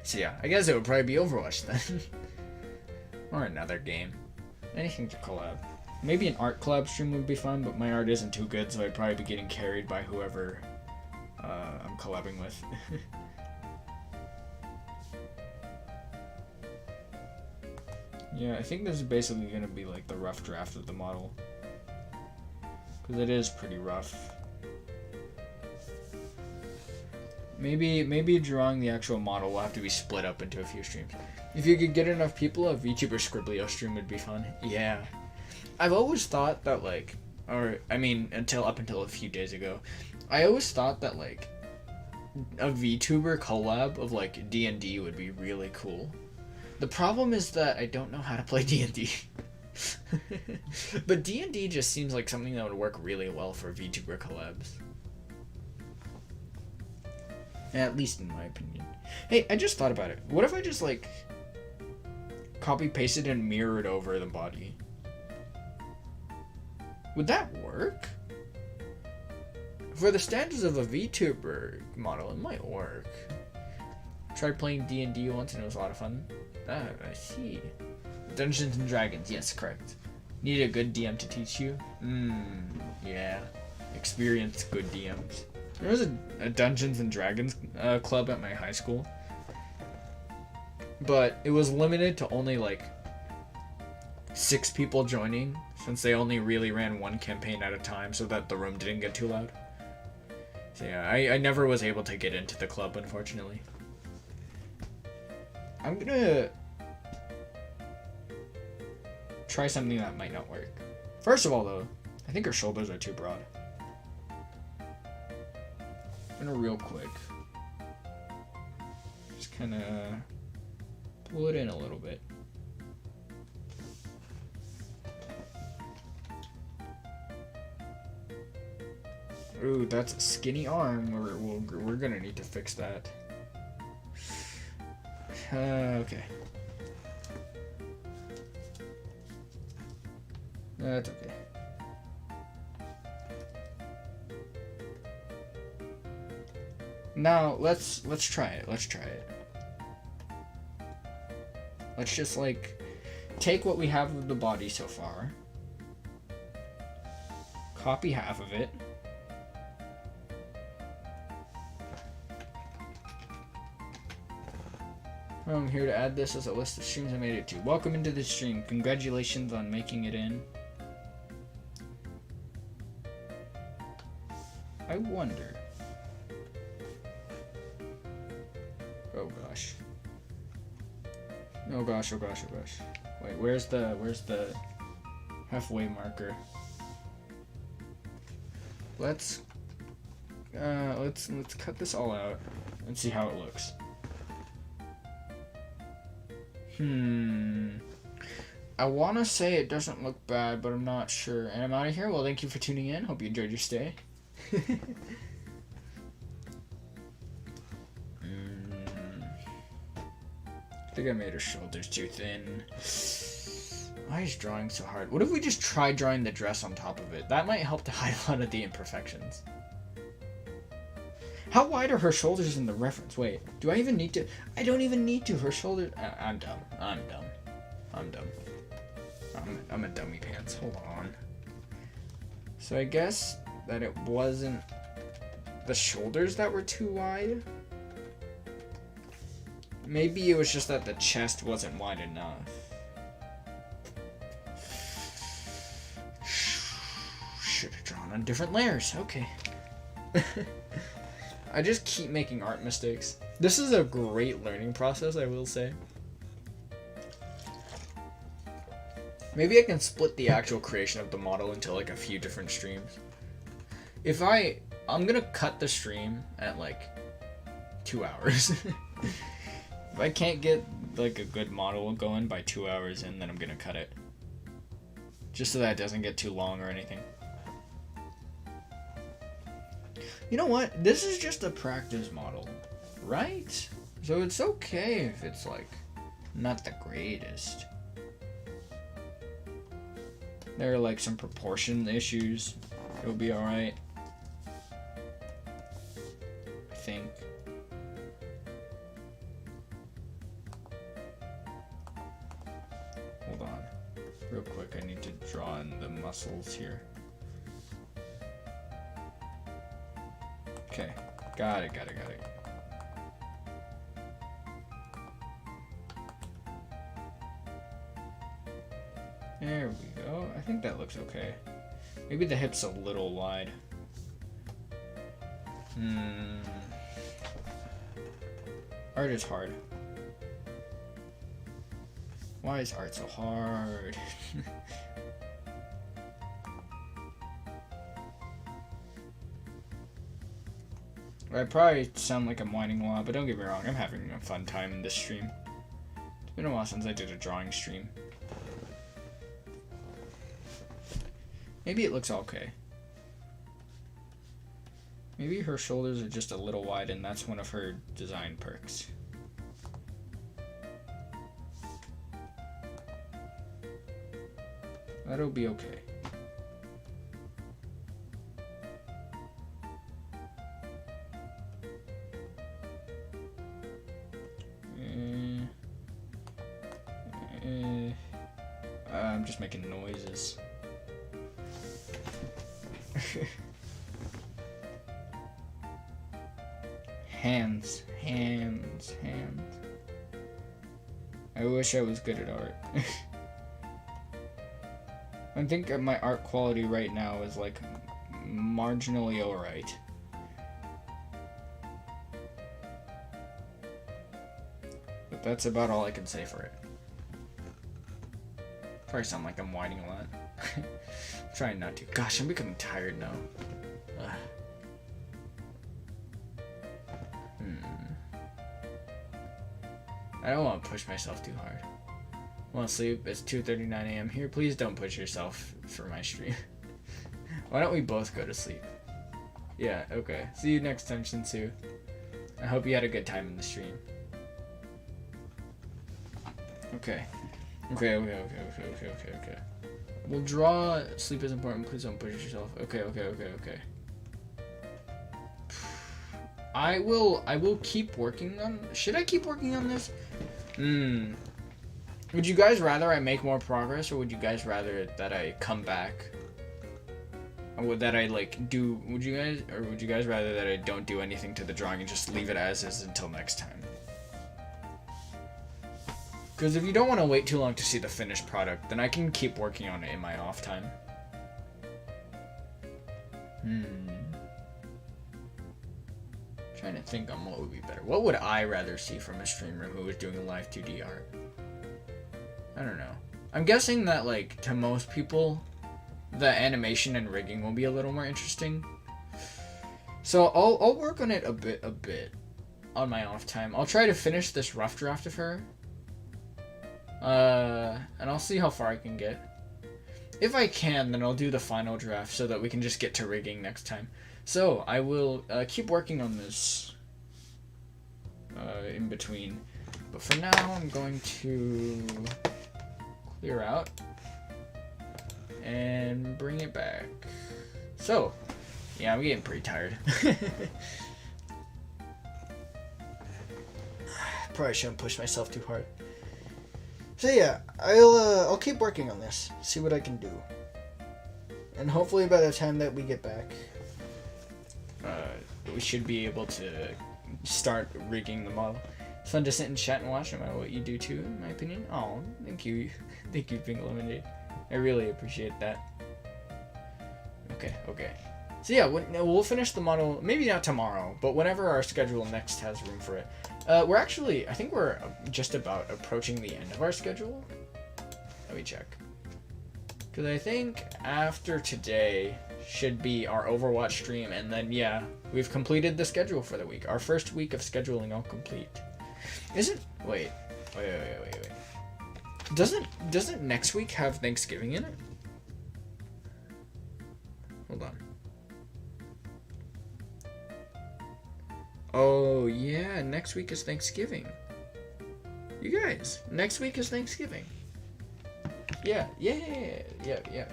Speaker 1: So yeah, I guess it would probably be Overwatch then. Or another game. Anything to collab. Maybe an art collab stream would be fun, but my art isn't too good, so I'd probably be getting carried by whoever I'm collabing with. Yeah, I think this is basically going to be like the rough draft of the model. Because it is pretty rough. Maybe drawing the actual model will have to be split up into a few streams. If you could get enough people, a VTuber Scribblio stream would be fun. Yeah. I've always thought that up until a few days ago, I always thought that like a VTuber collab of like D&D would be really cool. The problem is that I don't know how to play D&D. But D&D just seems like something that would work really well for VTuber collabs. At least in my opinion. Hey, I just thought about it. What if I just like copy pasted and mirrored over the body? Would that work? For the standards of a VTuber model, it might work. Tried playing D&D once and it was a lot of fun. Ah, I see. Dungeons and Dragons, yes, correct. Need a good DM to teach you? Yeah. Experienced good DMs. There was a Dungeons and Dragons club at my high school. But it was limited to only like 6 people joining, since they only really ran one campaign at a time so that the room didn't get too loud. So yeah, I never was able to get into the club, unfortunately. I'm gonna try something that might not work. First of all though, I think her shoulders are too broad. I'm gonna real quick just kinda pull it in a little bit. Ooh, that's a skinny arm. We're gonna need to fix that. Okay. That's okay. Now let's try it. Let's just like take what we have of the body so far. Copy half of it. I'm here to add this as a list of streams I made it to. Welcome into the stream. Congratulations on making it in. I wonder. Oh gosh. Oh gosh, oh gosh, oh gosh. Wait, where's the halfway marker? Let's cut this all out and see how it looks. I want to say it doesn't look bad, but I'm not sure. And I'm out of here. Well, thank you for tuning in. Hope you enjoyed your stay. I think I made her shoulders too thin. Why is drawing so hard? What if we just try drawing the dress on top of it? That might help to hide a lot of the imperfections. How wide are her shoulders in the reference? Wait, do I even need to? I don't even need to. Her shoulders... I'm dumb. I'm dumb. I'm a dummy pants. Hold on. So I guess that it wasn't the shoulders that were too wide. Maybe it was just that the chest wasn't wide enough. Should have drawn on different layers. Okay. I just keep making art mistakes. This is a great learning process, I will say. Maybe I can split the actual creation of the model into like a few different streams. If I'm gonna cut the stream at like 2 hours. If I can't get like a good model going by 2 hours in, then I'm gonna cut it. Just so that it doesn't get too long or anything. You know what? This is just a practice model, right? So it's okay if it's like not the greatest. There are like some proportion issues. It'll be alright. I think. Hold on. Real quick, I need to draw in the muscles here. Okay, got it. There we go. I think that looks okay. Maybe the hip's a little wide. Art is hard. Why is art so hard? I probably sound like I'm whining a lot, but don't get me wrong, I'm having a fun time in this stream. It's been a while since I did a drawing stream. Maybe it looks okay. Maybe her shoulders are just a little wide and that's one of her design perks. That'll be okay. I'm just making noises. Hands. I wish I was good at art. I think my art quality right now is like marginally alright. But that's about all I can say for it. Probably sound like I'm whining a lot. I'm trying not to. Gosh, I'm becoming tired now. I don't want to push myself too hard. I want to sleep. It's 2:39 a.m. here. Please don't push yourself for my stream. Why don't we both go to sleep? Yeah, okay. See you next time, Shinsu. I hope you had a good time in the stream. Okay. Okay. We'll draw. Sleep is important. Please don't push yourself. Okay. I will keep working on... Should I keep working on this? Would you guys rather I make more progress, or would you guys rather that I come back? Or would that I would you guys rather that I don't do anything to the drawing and just leave it as is until next time? Because if you don't want to wait too long to see the finished product, then I can keep working on it in my off time. Trying to think on what would be better. What would I rather see from a streamer who was doing a Live2D art? I don't know. I'm guessing that, like, to most people, the animation and rigging will be a little more interesting. So I'll work on it a bit on my off time. I'll try to finish this rough draft of her. And I'll see how far I can get. If I can, then I'll do the final draft so that we can just get to rigging next time. So I will keep working on this in between. But for now, I'm going to clear out and bring it back. So, yeah, I'm getting pretty tired. Probably shouldn't push myself too hard. So yeah, I'll keep working on this, see what I can do, and hopefully by the time that we get back, we should be able to start rigging the model. It's fun to sit and chat and watch no matter what you do too, in my opinion. Oh, thank you, Pink Lemonade. I really appreciate that. Okay. So yeah, we'll finish the model, maybe not tomorrow, but whenever our schedule next has room for it. I think we're just about approaching the end of our schedule. Let me check. Because I think after today should be our Overwatch stream, and then yeah, we've completed the schedule for the week. Our first week of scheduling all complete. Wait. Doesn't next week have Thanksgiving in it? Hold on. Oh, yeah, next week is Thanksgiving. You guys, next week is Thanksgiving. Yeah.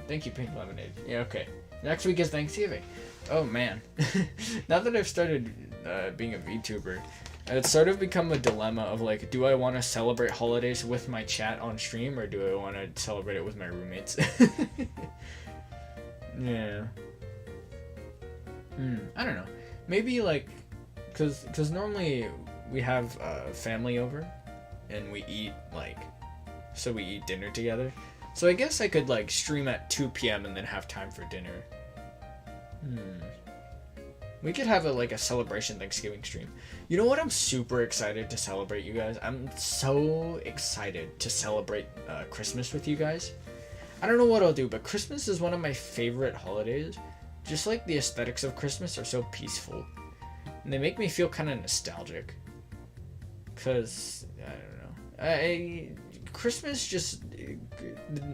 Speaker 1: Thank you, Pink Lemonade. Yeah, okay. Next week is Thanksgiving. Oh, man. Now that I've started being a VTuber, it's sort of become a dilemma of, like, do I want to celebrate holidays with my chat on stream, or do I want to celebrate it with my roommates? Yeah. I don't know. Maybe, like, because normally we have family over, and we eat, like, so we eat dinner together. So I guess I could, like, stream at 2 p.m. and then have time for dinner. We could have a celebration Thanksgiving stream. You know what I'm super excited to celebrate, you guys? I'm so excited to celebrate Christmas with you guys. I don't know what I'll do, but Christmas is one of my favorite holidays. Just like the aesthetics of Christmas are so peaceful. And they make me feel kind of nostalgic. Because, I don't know. Christmas just,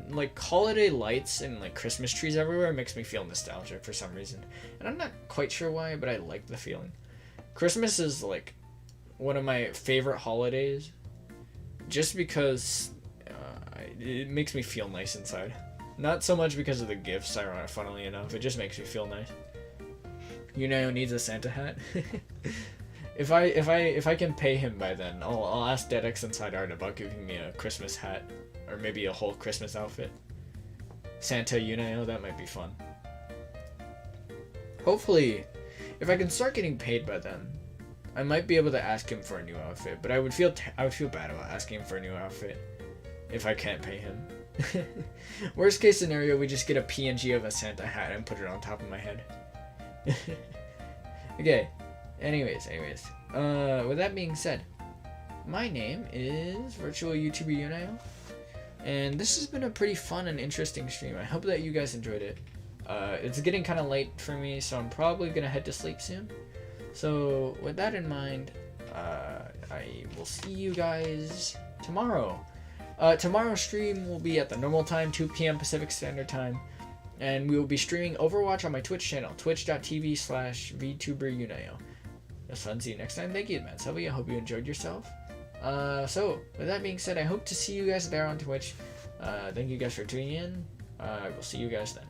Speaker 1: like, holiday lights and, like, Christmas trees everywhere makes me feel nostalgic for some reason. And I'm not quite sure why, but I like the feeling. Christmas is, like, one of my favorite holidays. Just because it makes me feel nice inside. Not so much because of the gifts, funnily enough. It just makes me feel nice. Yunayo needs a Santa hat. If I can pay him by then, I'll ask DeadX and Side Art about giving me a Christmas hat, or maybe a whole Christmas outfit. Santa Yunayo, that might be fun. Hopefully, if I can start getting paid by then, I might be able to ask him for a new outfit. But I would feel bad about asking him for a new outfit if I can't pay him. Worst case scenario, we just get a PNG of a Santa hat and put it on top of my head. Okay. Anyways. With that being said, my name is Virtual YouTuber Yunayo, and this has been a pretty fun and interesting stream. I hope that you guys enjoyed it. It's getting kind of late for me, so I'm probably gonna head to sleep soon. So with that in mind, I will see you guys tomorrow. Tomorrow's stream will be at the normal time, 2 p.m. Pacific Standard Time. And we will be streaming Overwatch on my Twitch channel, twitch.tv/VTuberYunayo. That's fun. See you next time. Thank you, man. Sylvia. I hope you enjoyed yourself. So, with that being said, I hope to see you guys there on Twitch. Thank you guys for tuning in. I will see you guys then.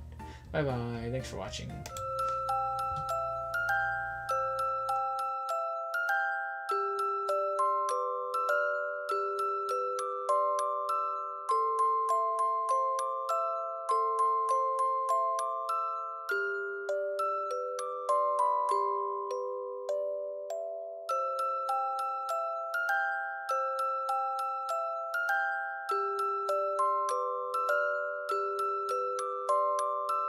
Speaker 1: Bye-bye. Thanks for watching.